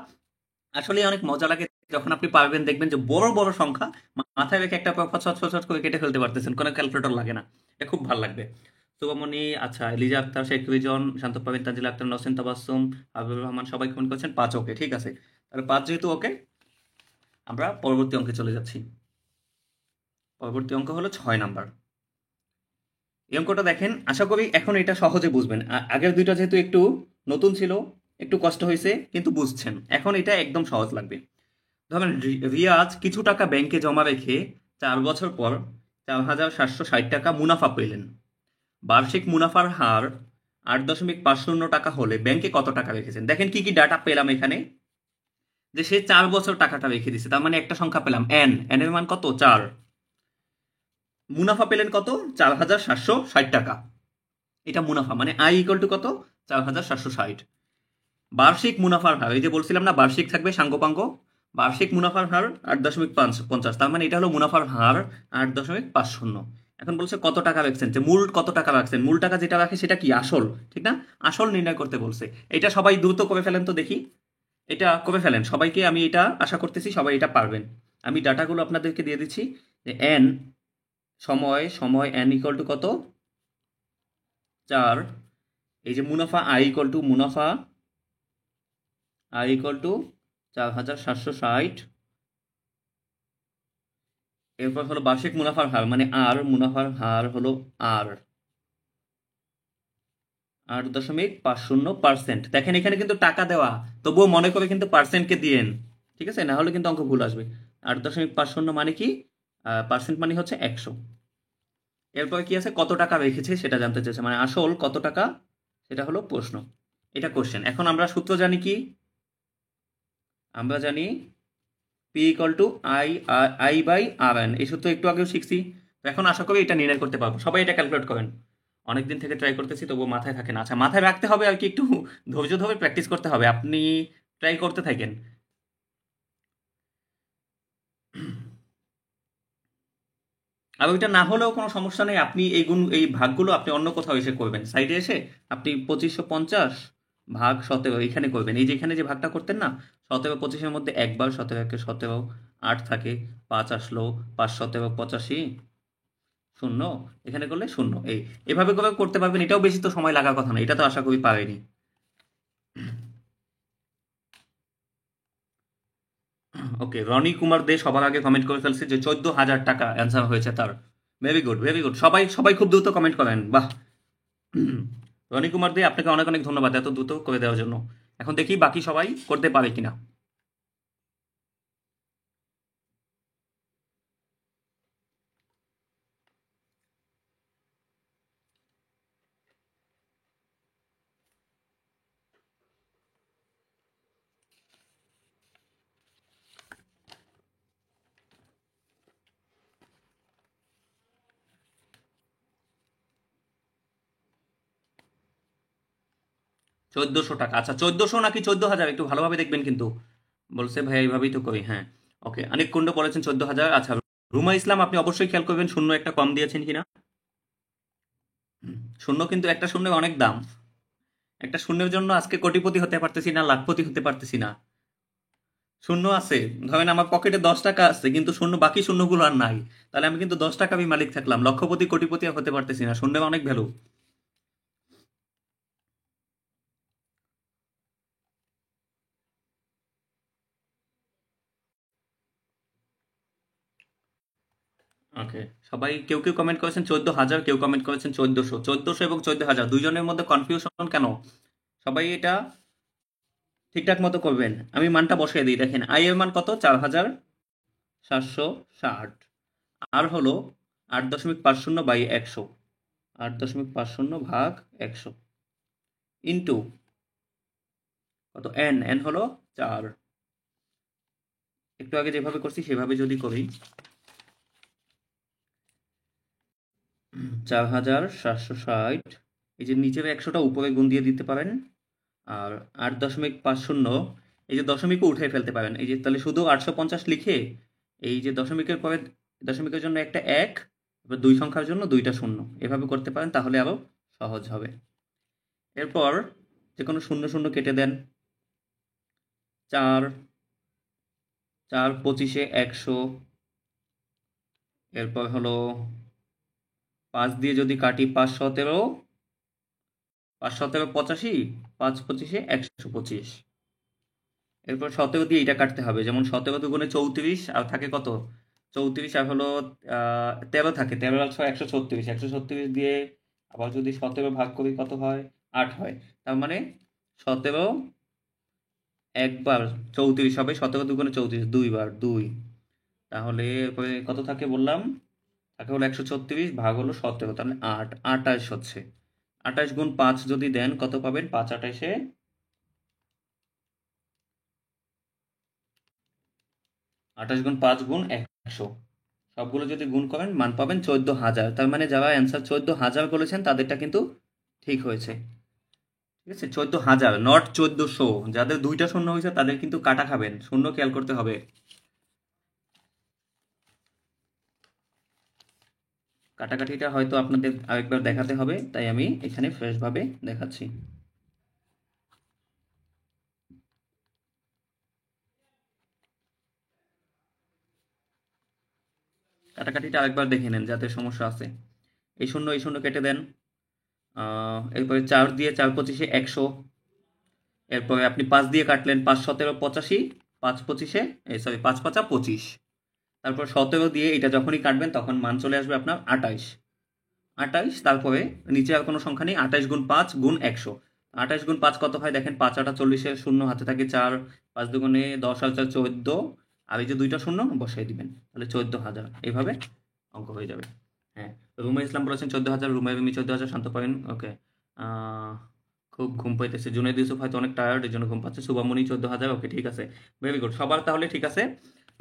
Speaker 1: আসলে অনেক মজা লাগে। যখন আপনি পারবেন দেখবেন যে বড় বড় সংখ্যা মাথায় রেখে একটা পর পর ছট ছট ছট করে কেটে ফেলতে পারতেছেন, কোনো ক্যালকুলেটর লাগে না। এটা খুব ভালো লাগবে। শুভমণি, আচ্ছা, লিজা আক্তার, শেখ রিজন, শান্ত পাবিন, তানজিলা আক্তার, নসেন তাবাসসুম, হাবিবুর রহমান, সবাই কমেন্ট করছেন 5 ওকে, ঠিক আছে। তাহলে 5 যেহেতু ওকে, আমরা পরবর্তী অঙ্কে চলে যাচ্ছি। পরবর্তী অঙ্ক হলো 6 নাম্বার। এই অঙ্কটা দেখেন, আশা করি এখন এটা সহজে বুঝবেন। আগের দুইটা যেহেতু একটু নতুন ছিল, একটু কষ্ট হয়েছে, কিন্তু বুঝছেন। এখন এটা একদম সহজ লাগবে। ধরেন রিয়াজ কিছু টাকা ব্যাংকে জমা রেখে 4 বছর পর 4760 টাকা মুনাফা পেলেন। বার্ষিক মুনাফার হার 8.50 টাকা হলে ব্যাংকে কত টাকা রেখেছেন? দেখেন কি কি ডাটা পেলাম এখানে। যে সে 4 বছর টাকাটা রেখে দিছে, তার মানে একটা সংখ্যা পেলাম এন, এন এর মান কত? 4। মুনাফা পেলেন কত? 4760 টাকা। এটা মুনাফা, মানে আই ইকুয়াল টু কত? 4760। বার্ষিক মুনাফার হার, এই যে বলছিলাম না বার্ষিক থাকবে সাঙ্গপাঙ্গ, বার্ষিক মুনাফার হার 8.50, তার মানে এটা হলো মুনাফার হার 8.50। এখন বলছে কত টাকা রাখছেন, যে মূল কত টাকা রাখছেন, মূল টাকা যেটা রাখে সেটা কি? আসল, ঠিক না? আসল নির্ণয় করতে বলছে। এটা সবাই দ্রুত করে ফেলেন তো দেখি, এটা করে ফেলেন সবাইকে। আমি এটা আশা করতেছি সবাই এটা পারবেন। আমি ডাটাগুলো আপনাদেরকে দিয়ে দিচ্ছি। যে এন সময় সময় এন ইকুয়াল টু কত? 4। এই যে মুনাফা আই ইকুয়াল টু মুনাফা আই ইকুয়াল টু 4760। এরপর হলো বার্ষিক মুনাফার হার, মানে আর, মুনাফার হার হলো আর 8.50%। দেখেন এখানে কিন্তু টাকা দেওয়া, তবুও মনে করে কিন্তু পার্সেন্টকে দিয়েন, ঠিক আছে, না হলে কিন্তু অঙ্ক ভুল আসবে। 8.50 মানে কি, পার্সেন্ট মানে হচ্ছে 100। এরপর কি আছে, কত টাকা রেখেছে সেটা জানতে চাইছে, মানে আসল কত টাকা, সেটা হলো প্রশ্ন, এটা কোশ্চেন। এখন আমরা সূত্র জানি কি, আমরা জানি পি ইকুয়াল টু I/RN, এই সূত্র একটু আগেও শিখছি। তো এখন আশা করি এটা নির্ণয় করতে পারবো, সবাই এটা ক্যালকুলেট করেন। অনেকদিন থেকে ট্রাই করতেছি তবুও মাথায় থাকে না। আচ্ছা, মাথায় রাখতে হবে আর কি, একটু ধৈর্য ধরে প্র্যাকটিস করতে হবে, আপনি ট্রাই করতে থাকেন। আর ওইটা না হলেও কোনো সমস্যা নেই, আপনি এই ভাগগুলো আপনি অন্য কোথাও এসে করবেন, সাইডে এসে আপনি 2550 ভাগ 17 এখানে করবেন। এই যে এখানে যে ভাগটা করতেন না, 17 25-এর মধ্যে একবার 17 17, 8 থাকে, 5 আসলো, 5 17 85, শূন্য, এখানে করলে শূন্য। এভাবে করে করতে পারবেন, এটাও বেশি তো সময় লাগার কথা না, এটা তো আশা করি পারেনি। ওকে, রনি কুমার দে সবার আগে কমেন্ট করে ফেলছে যে 14,000 টাকা অ্যান্সার হয়েছে তার। ভেরি গুড, ভেরি গুড, সবাই সবাই খুব দ্রুত কমেন্ট করেন, বাহ। রনি কুমার দে, আপনাকে অনেক অনেক ধন্যবাদ এত দ্রুত করে দেওয়ার জন্য। এখন দেখি বাকি সবাই করতে পারে কিনা। 1400 টাকা, আচ্ছা 1400 নাকি 14,000 একটু ভালোভাবে দেখবেন কিন্তু। বলছে ভাই এইভাবেই তো করি, হ্যাঁ। ওকে, অনেক কুণ্ড বলেছেন 14,000। আচ্ছা, রুমা ইসলাম, আপনি অবশ্যই খেয়াল করবেন শূন্য একটা কম দিয়েছেন কিনা। শূন্য কিন্তু একটা শূন্যের অনেক দাম, একটা শূন্যের জন্য আজকে কোটিপতি হতে পারতেছি না, লাখপতি হতে পারতেছি না। শূন্য আছে, ধরেন আমার পকেটে 10 টাকা আছে কিন্তু শূন্য, বাকি শূন্যগুলো আর নাই, তাহলে আমি কিন্তু 10 টাকা আমি মালিক থাকলাম, লক্ষপতি কোটিপতি আর হতে পারতেছি না, শূন্যের অনেক ভ্যালু। ওকে, সবাই কেউ কেউ কমেন্ট করেছেন 14,000, কেউ কমেন্ট করেছেন 1400। 1400 এবং 14,000 দুইজনের মধ্যে কনফিউশন কেন? সবাই এটা ঠিকঠাক মতো করবেন, আমি মানটা বসিয়ে দিই। দেখেন আই এর মান কত, 4,760, আর হলো 8.50/100, 8.50 ভাগ 100 ইন্টু কত, এন, এন হলো 4। একটু আগে যেভাবে করছি সেভাবে যদি করি, 4,760, এই যে নিচের 100টা উপরে গুণ দিয়ে দিতে পারেন, আর 8.50, এই যে দশমিকও উঠে ফেলতে পারেন, এই যে তাহলে শুধু 850 লিখে, এই যে দশমিকের পরে, দশমিকের জন্য একটা এক, এবার দুই সংখ্যার জন্য দুইটা শূন্য, এভাবে করতে পারেন, তাহলে আরো সহজ হবে। এরপর যে কোনো শূন্য শূন্য কেটে দেন, 4, 4 25-এ 100, এরপর হলো 5 দিয়ে যদি কাটি 5 17, 5 17 85, 5 25-এ 125। এরপর 17 দিয়ে এটা কাটতে হবে, যেমন 17 দুগুণে 34, আর থাকে কত, 34, আর হলো 13 থাকে, 13 আর 6 136, 136 দিয়ে আবার যদি 17 ভাগ করি কত হয়, 8 হয়। তার মানে 17 একবার 34 হবে, 17 দুগুণে 34 দুইবার, 2। তাহলে এরপরে কত থাকে বললাম, থাকে হলো 136 ভাগ হলো 17, তাহলে 8, 28 হচ্ছে। 28 গুণ 5 যদি দেন কত পাবেন, 5 28-এ 28 গুণ 5 গুণ 100, সবগুলো যদি গুণ করেন মান পাবেন 14,000। তার মানে যারা অ্যান্সার 14,000 বলেছেন তাদেরটা কিন্তু ঠিক হয়েছে, ঠিক আছে, 14,000 নট 1400। যাদের দুইটা শূন্য হয়েছে তাদের কিন্তু কাটা খাবেন, শূন্য খেয়াল করতে হবে। কাটাকাটিটা হয়তো আপনাদের আরেকবার দেখাতে হবে, তাই আমি এখানে ফ্রেশ ভাবে দেখাচ্ছি। কাটাকাটিটা আরেকবার দেখে নেন যাদের সমস্যা আছে। এই শূন্য কেটে দেন, এরপরে 4 দিয়ে 4 25-এ 100, এরপরে আপনি 5 দিয়ে কাটলেন, 5 17 85, 5 25-এ, সরি 5 5 25, তারপর 17 দিয়ে এটা যখনই কাটবেন তখন মান চলে আসবে আপনার 28। 28, তারপরে নিচে আর কোনো সংখ্যা নেই, 28 গুণ 5 গুণ 100। 28 গুণ 5 কত হয় দেখেন, 5 8 40, শূন্য হাতে থাকে 4, 5 দুগুণে 10 আর 4 14, আর এই যে দুইটা শূন্য বসাই দিবেন, তাহলে 14,000। এইভাবে অঙ্ক হয়ে যাবে। হ্যাঁ, রুমা ইসলাম বলেছেন 14,000, রুমাই রুমি 14,000, শান্ত পয়েন্ট। ওকে, খুব ঘুম পাইতেছে। জুনাইদ ইউসুফ হয়তো অনেক টায়ার্ড, এই জন্য ঘুম পাচ্ছে। শুভমণি 14,000। ওকে, ঠিক আছে, ভেরি গুড, সবার তাহলে ঠিক আছে।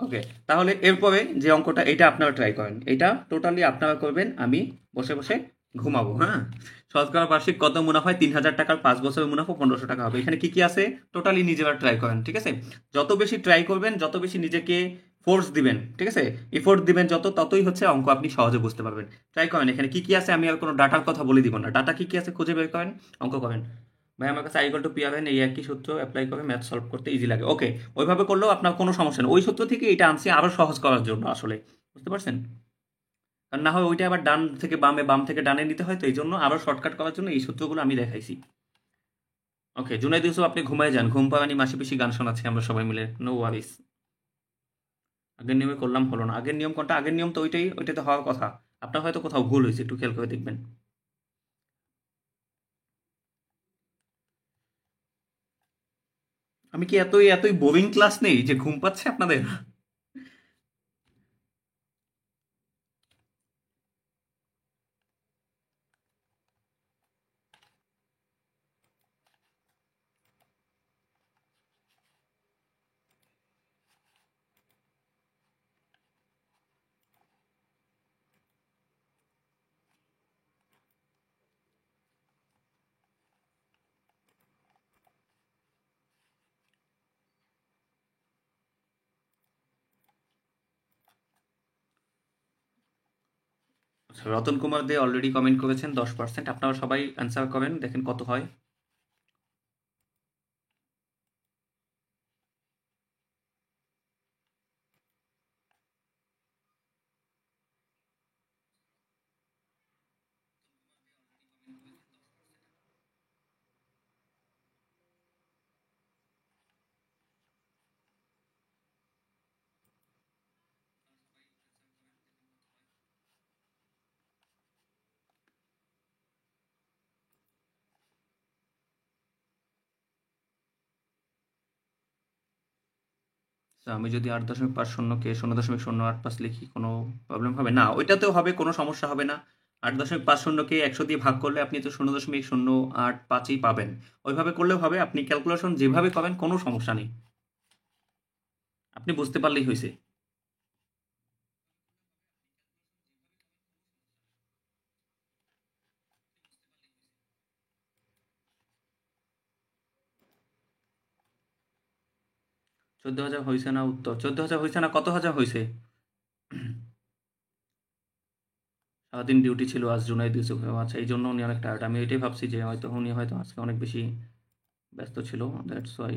Speaker 1: ওকে, তাহলে এরপরে যে অঙ্কটা, এটা আপনারা ট্রাই করেন, এটা টোটালি আপনারা করবেন, আমি বসে বসে ঘুমাবো। হ্যাঁ, শতকরা বার্ষিক কত মুনাফা হয়? 3,000 টাকার 5 বছরের মুনাফা 1500 টাকা হবে। এখানে কি কি আছে টোটালি নিজেরা ট্রাই করেন, ঠিক আছে? যত বেশি ট্রাই করবেন, যত বেশি নিজেকে ফোর্স দিবেন, ঠিক আছে, এফোর্ট দিবেন যত, ততই হচ্ছে অঙ্ক আপনি সহজে বুঝতে পারবেন। ট্রাই করেন, এখানে কি কি আছে আমি আর কোনো ডাটার কথা বলে দিব না, ডাটা কি কি আছে খুঁজে বের করেন, অঙ্ক করেন। ভাই আমার কাছে I equal to P R N, এই একই সূত্র অ্যাপ্লাই করে ম্যাথ সলভ করতে ইজি লাগে। ওকে, ওইভাবে করলেও আপনার কোনো সমস্যা নেই, ওই সূত্র থেকে এটা আনছি আরো সহজ করার জন্য আসলে, বুঝতে পারছেন? আর না হয় ওইটা আবার ডান থেকে বামে, বাম থেকে ডানে নিতে হয়, তো এই জন্য আরো শর্টকাট করার জন্য এই সূত্রগুলো আমি দেখাইছি। ওকে, জুনাইদ ইউসুফ আপনি ঘুমায় যান, ঘুম পাড়ানি মাসি পিসি গান শোনাচ্ছি আমরা সবাই মিলে, নো ওয়ারিস। আগের নিয়মে করলাম, হলো না। আগের নিয়ম কোনটা? আগের নিয়ম তো ওইটাই, ওইটাতে হওয়ার কথা। আপনার হয়তো কোথাও ভুল হয়েছে, একটু খেয়াল করে দেখবেন। আমি কি এতই এতই বোরিং ক্লাস নেই যে ঘুম পাচ্ছে আপনাদের? আচ্ছা, রতন কুমার দে অলরেডি কমেন্ট করেছেন 10%। আপনারা সবাই অ্যান্সার করেন, দেখেন কত হয়। তো আমি যদি 8.5 কে 0.085 লিখি, কোনো প্রবলেম হবে না? ওইটাতেও হবে, কোনো সমস্যা হবে না। 8.50কে 100 দিয়ে ভাগ করলে আপনি তো 0.085ই পাবেন। ওইভাবে করলেও হবে, আপনি ক্যালকুলেশন যেভাবে করেন কোনো সমস্যা নেই, আপনি বুঝতে পারলেই হয়েছে। চোদ্দ হাজার হয়েছে না? উত্তর 14,000 হয়েছে না? কত হাজার হয়েছে? সারাদিন ডিউটি ছিল আজ জুনাইদ ইউসুফের। আচ্ছা, এই জন্য উনি অনেক টায়ার্ড। আমি এটাই ভাবছি যে হয়তো উনি হয়তো আজকে অনেক বেশি ব্যস্ত ছিল, দ্যাটস ওয়াই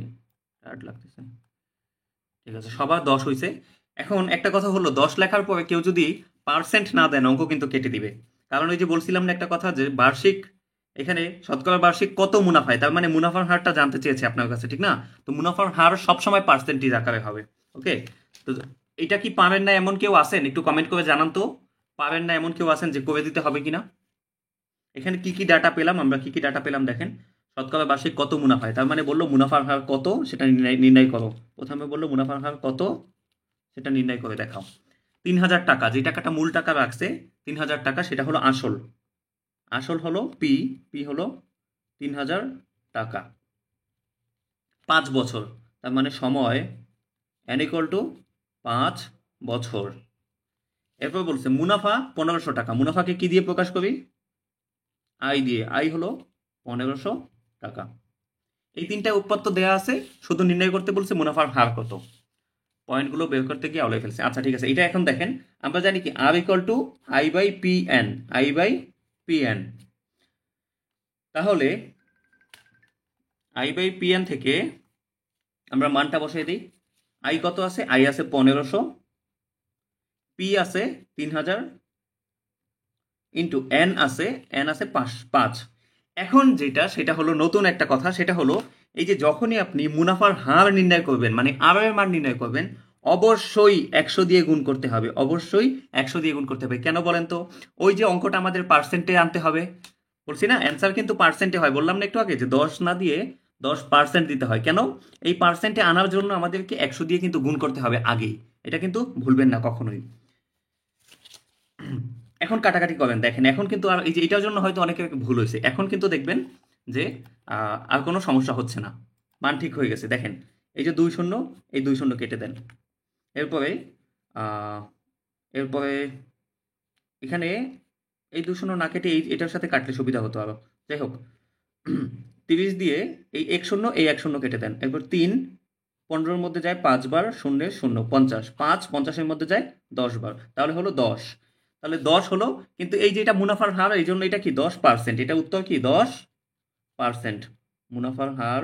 Speaker 1: টায়ার্ড লাগতেছে। ঠিক আছে, সবার 10 হয়েছে। এখন একটা কথা হলো, 10 লেখার পরে কেউ যদি পার্সেন্ট না দেন, অঙ্ক কিন্তু কেটে দিবে। কারণ ওই যে বলছিলাম না একটা কথা, যে বার্ষিক, এখানে শতকরা বার্ষিক কত মুনাফায়, তার মানে মুনাফার হারটা জানতে চেয়েছে আপনার কাছে, ঠিক না? তো মুনাফার হার সবসময় পার্সেন্টেজ আকারে হবে। ওকে, তো এটা কি পারেন না এমন কেউ আছেন? একটু কমেন্ট করে জানান তো, পারেন না এমন কেউ আছেন যে করে দিতে হবে কিনা? এখানে কি কি ডাটা পেলাম আমরা, কি কি ডাটা পেলাম দেখেন। শতকরা বার্ষিক কত মুনাফায়, তার মানে বললো মুনাফার হার কত সেটা নির্ণয় নির্ণয় করো। প্রথমে বললো মুনাফার হার কত সেটা নির্ণয় করে দেখাও। 3,000 টাকা, যে টাকাটা মূল টাকা রাখছে 3,000 টাকা, সেটা হলো আসল। আসল হলো পি, পি হলো 3,000 টাকা। 5 বছর, তার মানে সময় n ইকুয়াল টু 5 বছর। এরপর বলছে মুনাফা 1500 টাকা। মুনাফাকে কি দিয়ে প্রকাশ করি? আই দিয়ে। আই হলো 1500 টাকা। এই তিনটা উৎপাদ্য দেয়া আছে, শুধু নির্ণয় করতে বলছে মুনাফার হার কত। পয়েন্টগুলো বের করতে গিয়ে আউলে ফেলছে। আচ্ছা, ঠিক আছে, এটা এখন দেখেন, আমরা জানি কি R equal to I by P N, I by P N. তাহলে আই বাই পি এন থেকে আমরা মানটা বসিয়ে দিই। আই কত আছে? আই আছে 1500, পি আছে 3,000, ইন্টু এন আছে, এন আছে 5। এখন যেটা, সেটা হলো নতুন একটা কথা, সেটা হলো এই যে যখনই আপনি মুনাফার হার নির্ণয় করবেন, মানে আর এর মান নির্ণয় করবেন, অবশ্যই 100 দিয়ে গুণ করতে হবে, অবশ্যই 100 দিয়ে গুণ করতে হবে। কেন বলেন তো? ওই যে অঙ্কটা আমাদের পার্সেন্টে আনতে হবে, বলছি না অ্যান্সার কিন্তু পার্সেন্টে হয়, বললাম না একটু আগে যে 10 না দিয়ে 10% দিতে হয়। কেন? এই পার্সেন্টে আনার জন্য আমাদেরকে 100 দিয়ে কিন্তু গুণ করতে হবে আগেই। এটা কিন্তু ভুলবেন না কখনোই। এখন কাটাকাটি করেন, দেখেন এখন কিন্তু আর এই যে এটার জন্য হয়তো অনেকের ভুল হয়েছে, এখন কিন্তু দেখবেন যে আর কোনো সমস্যা হচ্ছে না, মান ঠিক হয়ে গেছে। দেখেন এই যে 2 শূন্য, এই 2 শূন্য কেটে দেন। এরপরে আহ, এরপরে এখানে এই 2 শূন্য না কেটে এটার সাথে কাটলে সুবিধা হতো আরো। যাই হোক, 30 দিয়ে এই 1 শূন্য, এই 1 শূন্য কেটে দেন। এরপর 3 15-র মধ্যে যায় 5 বার, শূন্যের শূন্য, 50, 5 50-এর মধ্যে যায় 10 বার, তাহলে হলো 10। তাহলে 10 হলো, কিন্তু এই যে এটা মুনাফার হার, এই জন্য এটা কি 10%, এটা উত্তর কি 10%। মুনাফার হার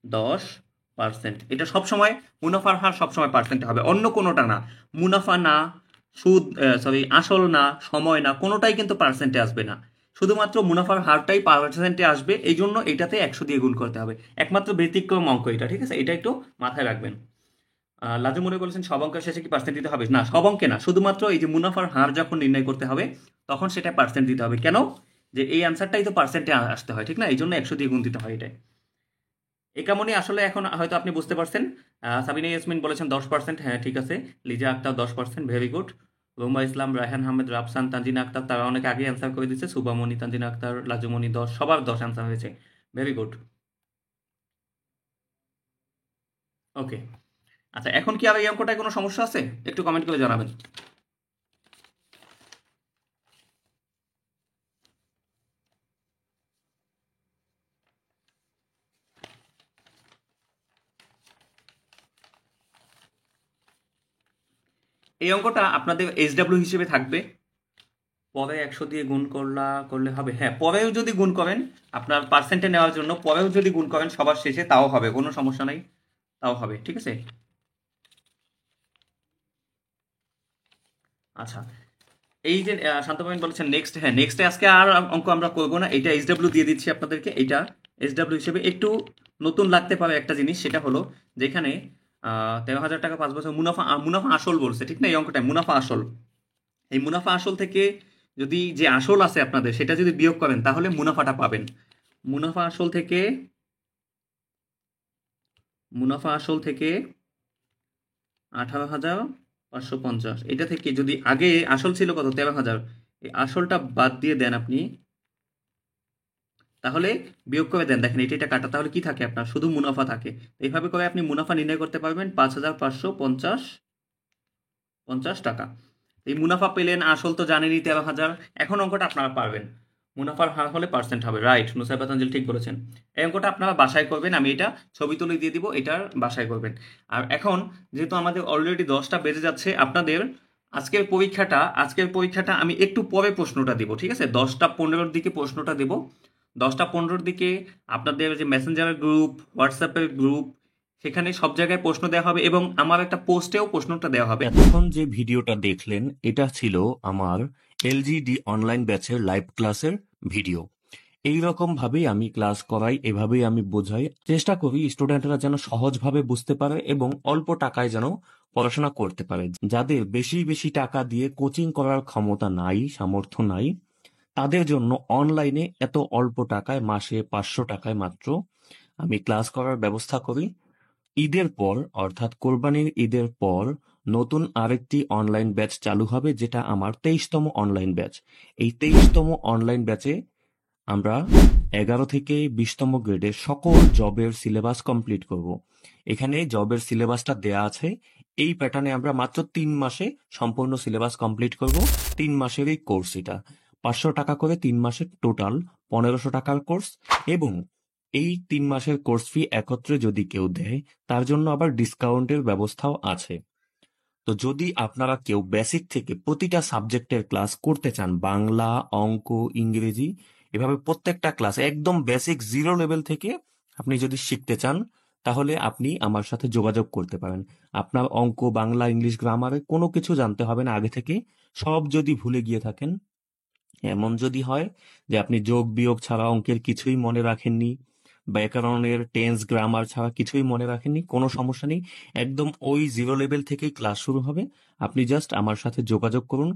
Speaker 1: 10%, এটা সবসময় মুনাফার হার সবসময় পার্সেন্টে হবে, অন্য কোনোটা না। মুনাফা না, সুদ, সরি আসল না, সময় না, কোনোটাই কিন্তু পার্সেন্টে আসবে না। শুধুমাত্র মুনাফার হারটাই পার্সেন্টে আসবে, এই জন্য এটাতে 100 দিয়ে গুণ করতে হবে। একমাত্র ব্যতিক্রম অঙ্ক এটা, ঠিক আছে? এটা একটু মাথায় রাখবেন। লাজু মনে বলেছেন সব অঙ্কের শেষে কি পার্সেন্ট দিতে হবে? না, সব অঙ্কে না, শুধুমাত্র এই যে মুনাফার হার যখন নির্ণয় করতে হবে তখন সেটা পার্সেন্ট দিতে হবে। কেন? যে এই অ্যান্সারটাই তো পার্সেন্টে আসতে হয়, ঠিক না? এই জন্য 100 দিয়ে গুণ দিতে হয় এটাই। এই কামনি আসলে এখন হয়তো আপনি বুঝতে পারছেন। সাবিনা ইয়াসমিন বলেছেন 10%, হ্যাঁ ঠিক আছে। Liza Akter 10%, very good. রুমা ইসলাম, রায়হান আহমেদ, রাফসান, তানজিনা আক্তার তারা অনেক আগে অ্যান্সার করে দিচ্ছে। সুবামণি, তানজিনা আক্তার, লাজুমণি 10, সবার 10 অ্যান্সার হয়েছে, ভেরি গুড। ওকে, আচ্ছা এখন কি আর এই অঙ্কটায় কোনো সমস্যা আছে? একটু কমেন্ট করে জানাবেন। এই অঙ্কটা আপনাদের SW হিসেবে থাকবে। পরে 100 দিয়ে গুণ করলে হবে, হ্যাঁ পরেও যদি গুণ করেন, আপনার পার্সেন্টে নেওয়ার জন্য পরেও যদি গুণ করেন সবার শেষে, তাও হবে, কোনো সমস্যা নাই, তাও হবে, ঠিক আছে? আচ্ছা, এই যে শান্তপ্রবীণ বলেছেন নেক্সট, হ্যাঁ নেক্সটে আজকে আর অঙ্ক আমরা করবো না, এটা SW দিয়ে দিচ্ছি আপনাদেরকে। এটা SW হিসেবে একটু নতুন লাগতে পারে একটা জিনিস, সেটা হলো যেখানে 13,000 টাকা 5 বছর মুনাফা, মুনাফা আসল বলছে, ঠিক না? এই অঙ্কটায় মুনাফা আসল, এই মুনাফা আসল থেকে যদি যে আসল আছে আপনাদের সেটা যদি বিয়োগ করেন তাহলে মুনাফাটা পাবেন। মুনাফা আসল থেকে, মুনাফা আসল থেকে 18,550, এটা থেকে যদি আগে আসল ছিল কত 13,000, এই আসলটা বাদ দিয়ে দেন আপনি, তাহলে বিয়োগ করে দেন, দেখেন এটা এটা কাটা, তাহলে কি থাকে আপনার? শুধু মুনাফা থাকে। এইভাবে করে আপনি মুনাফা নির্ণয় করতে পারবেন, 5,550 টাকা। এই মুনাফা পেলেন, আসল তো জানেনই 13,000। এখন অঙ্কটা আপনারা পারবেন, মুনাফার হার হলে পার্সেন্ট হবে, রাইট, নুসাইবা তানজিল ঠিক বলেছেন। এই অঙ্কটা আপনারা বাসায় করবেন, আমি এটা ছবি তুলে দিয়ে দিব, এটার বাসায় করবেন। আর এখন যেহেতু আমাদের অলরেডি 10টা বেজে যাচ্ছে, আপনাদের আজকের পরীক্ষাটা আমি একটু পরে প্রশ্নটা দিব, ঠিক আছে? 10টা 15-র দিকে প্রশ্নটা দেব। 10টা 15-র দিকে আপনাদের যে মেসেঞ্জারের গ্রুপ, হোয়াটসঅ্যাপের গ্রুপ, সেখানে সব জায়গায় প্রশ্ন দেওয়া হবে এবং আমার একটা পোস্টেও প্রশ্নটা দেওয়া হবে।
Speaker 2: এতক্ষণ যে ভিডিওটা দেখলেন এটা ছিল আমার এলজিডি অনলাইন ব্যাচের লাইভ ক্লাসের ভিডিও। এই রকম ভাবেই আমি ক্লাস করাই, এভাবেই আমি বোঝাই, চেষ্টা করি স্টুডেন্টরা যেন সহজভাবে বুঝতে পারে এবং অল্প টাকায় যেন পড়াশোনা করতে পারে। যাদের বেশি বেশি টাকা দিয়ে কোচিং করার ক্ষমতা নাই, সামর্থ্য নাই, তাদের জন্য অনলাইনে এত অল্প টাকায়, মাসে 500 টাকায় মাত্র আমি ক্লাস করার ব্যবস্থা করি। ঈদের পর অর্থাৎ কোরবানির ঈদের পর নতুন আরেকটি অনলাইন ব্যাচ চালু হবে, যেটা আমার 23তম অনলাইন ব্যাচ। এই 23তম অনলাইন ব্যাচে আমরা 11 থেকে 20তম গ্রেডের সকল জবের সিলেবাস কমপ্লিট করব। এখানে জবের সিলেবাসটা দেয়া আছে, এই প্যাটার্নে আমরা মাত্র 3 মাসে সম্পূর্ণ সিলেবাস কমপ্লিট করব। 3 মাসের এই কোর্স, এটা 500 টাকা করে 3 মাসের, টোটাল 1500 টাকার কোর্স। এবং এই 3 মাসের কোর্স ফি একত্রে যদি কেউ দেয়, তার জন্য আবার ডিসকাউন্টের ব্যবস্থাও আছে। তো যদি আপনারা কেউ বেসিক থেকে প্রতিটা সাবজেক্টের ক্লাস করতে চান, বাংলা, অঙ্ক, ইংরেজি, এভাবে প্রত্যেকটা ক্লাস একদম বেসিক 0 লেভেল থেকে আপনি যদি শিখতে চান, তাহলে আপনি আমার সাথে যোগাযোগ করতে পারেন। আপনার অঙ্ক, বাংলা, ইংলিশ, গ্রামারে কোনো কিছু জানতে হবে না আগে থেকে। সব যদি ভুলে গিয়ে থাকেন, এমন যদি হয় যে আপনি যোগ বিয়োগ ছাড়া অঙ্কের কিছুই মনে রাখেননি, ব্যাকরণের টেন্স গ্রামার ছাড়া কিছুই মনে রাখেননি, কোনো সমস্যা নেই। একদম ওই 0 লেভেল থেকেই ক্লাস শুরু হবে। আপনি জাস্ট আমার সাথে যোগাযোগ করুন।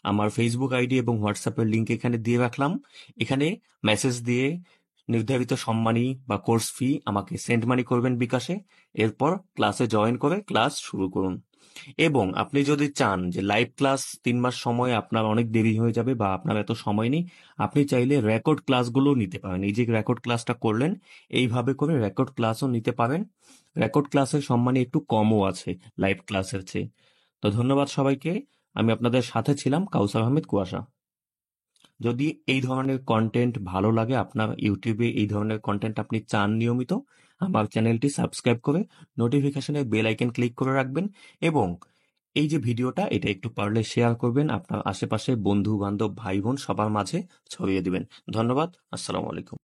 Speaker 2: আমার ফেসবুক আইডি এবং হোয়াটসঅ্যাপের লিঙ্ক এখানে দিয়ে রাখলাম। এখানে মেসেজ দিয়ে নির্ধারিত সম্মানী বা কোর্স ফি আমাকে সেন্ড মানি করবেন বিকাশে। এরপর ক্লাসে জয়েন করে ক্লাস শুরু করুন। এবং আপনি যদি চান যে লাইভ ক্লাস 3 মাস সময় আপনার অনেক দেরি হয়ে যাবে বা আপনার এত সময় নেই, আপনি চাইলে রেকর্ড ক্লাসগুলো নিতে পারেন। এই যে রেকর্ড ক্লাসটা করলেন, এইভাবে করে রেকর্ড ক্লাসও নিতে পারেন। রেকর্ড ক্লাসের সম্মানী একটু কমও আছে লাইভ ক্লাসের চেয়ে। তো ধন্যবাদ সবাইকে। আমি আপনাদের সাথে ছিলাম, কাউসার আহমেদ কুয়াশা। যদি এই ধরনের কন্টেন্ট ভালো লাগে, আপনার ইউটিউবে এই ধরনের কন্টেন্ট আপনি চান নিয়মিত, আমার চ্যানেলটি সাবস্ক্রাইব করে নোটিফিকেশনের বেল আইকন ক্লিক করে রাখবেন। এবং এই যে ভিডিওটা, এটা একটু পারলে শেয়ার করবেন, আপনার আশেপাশে বন্ধু বান্ধব ভাই বোন সবার মাঝে ছড়িয়ে দিবেন। ধন্যবাদ। আসসালামু আলাইকুম।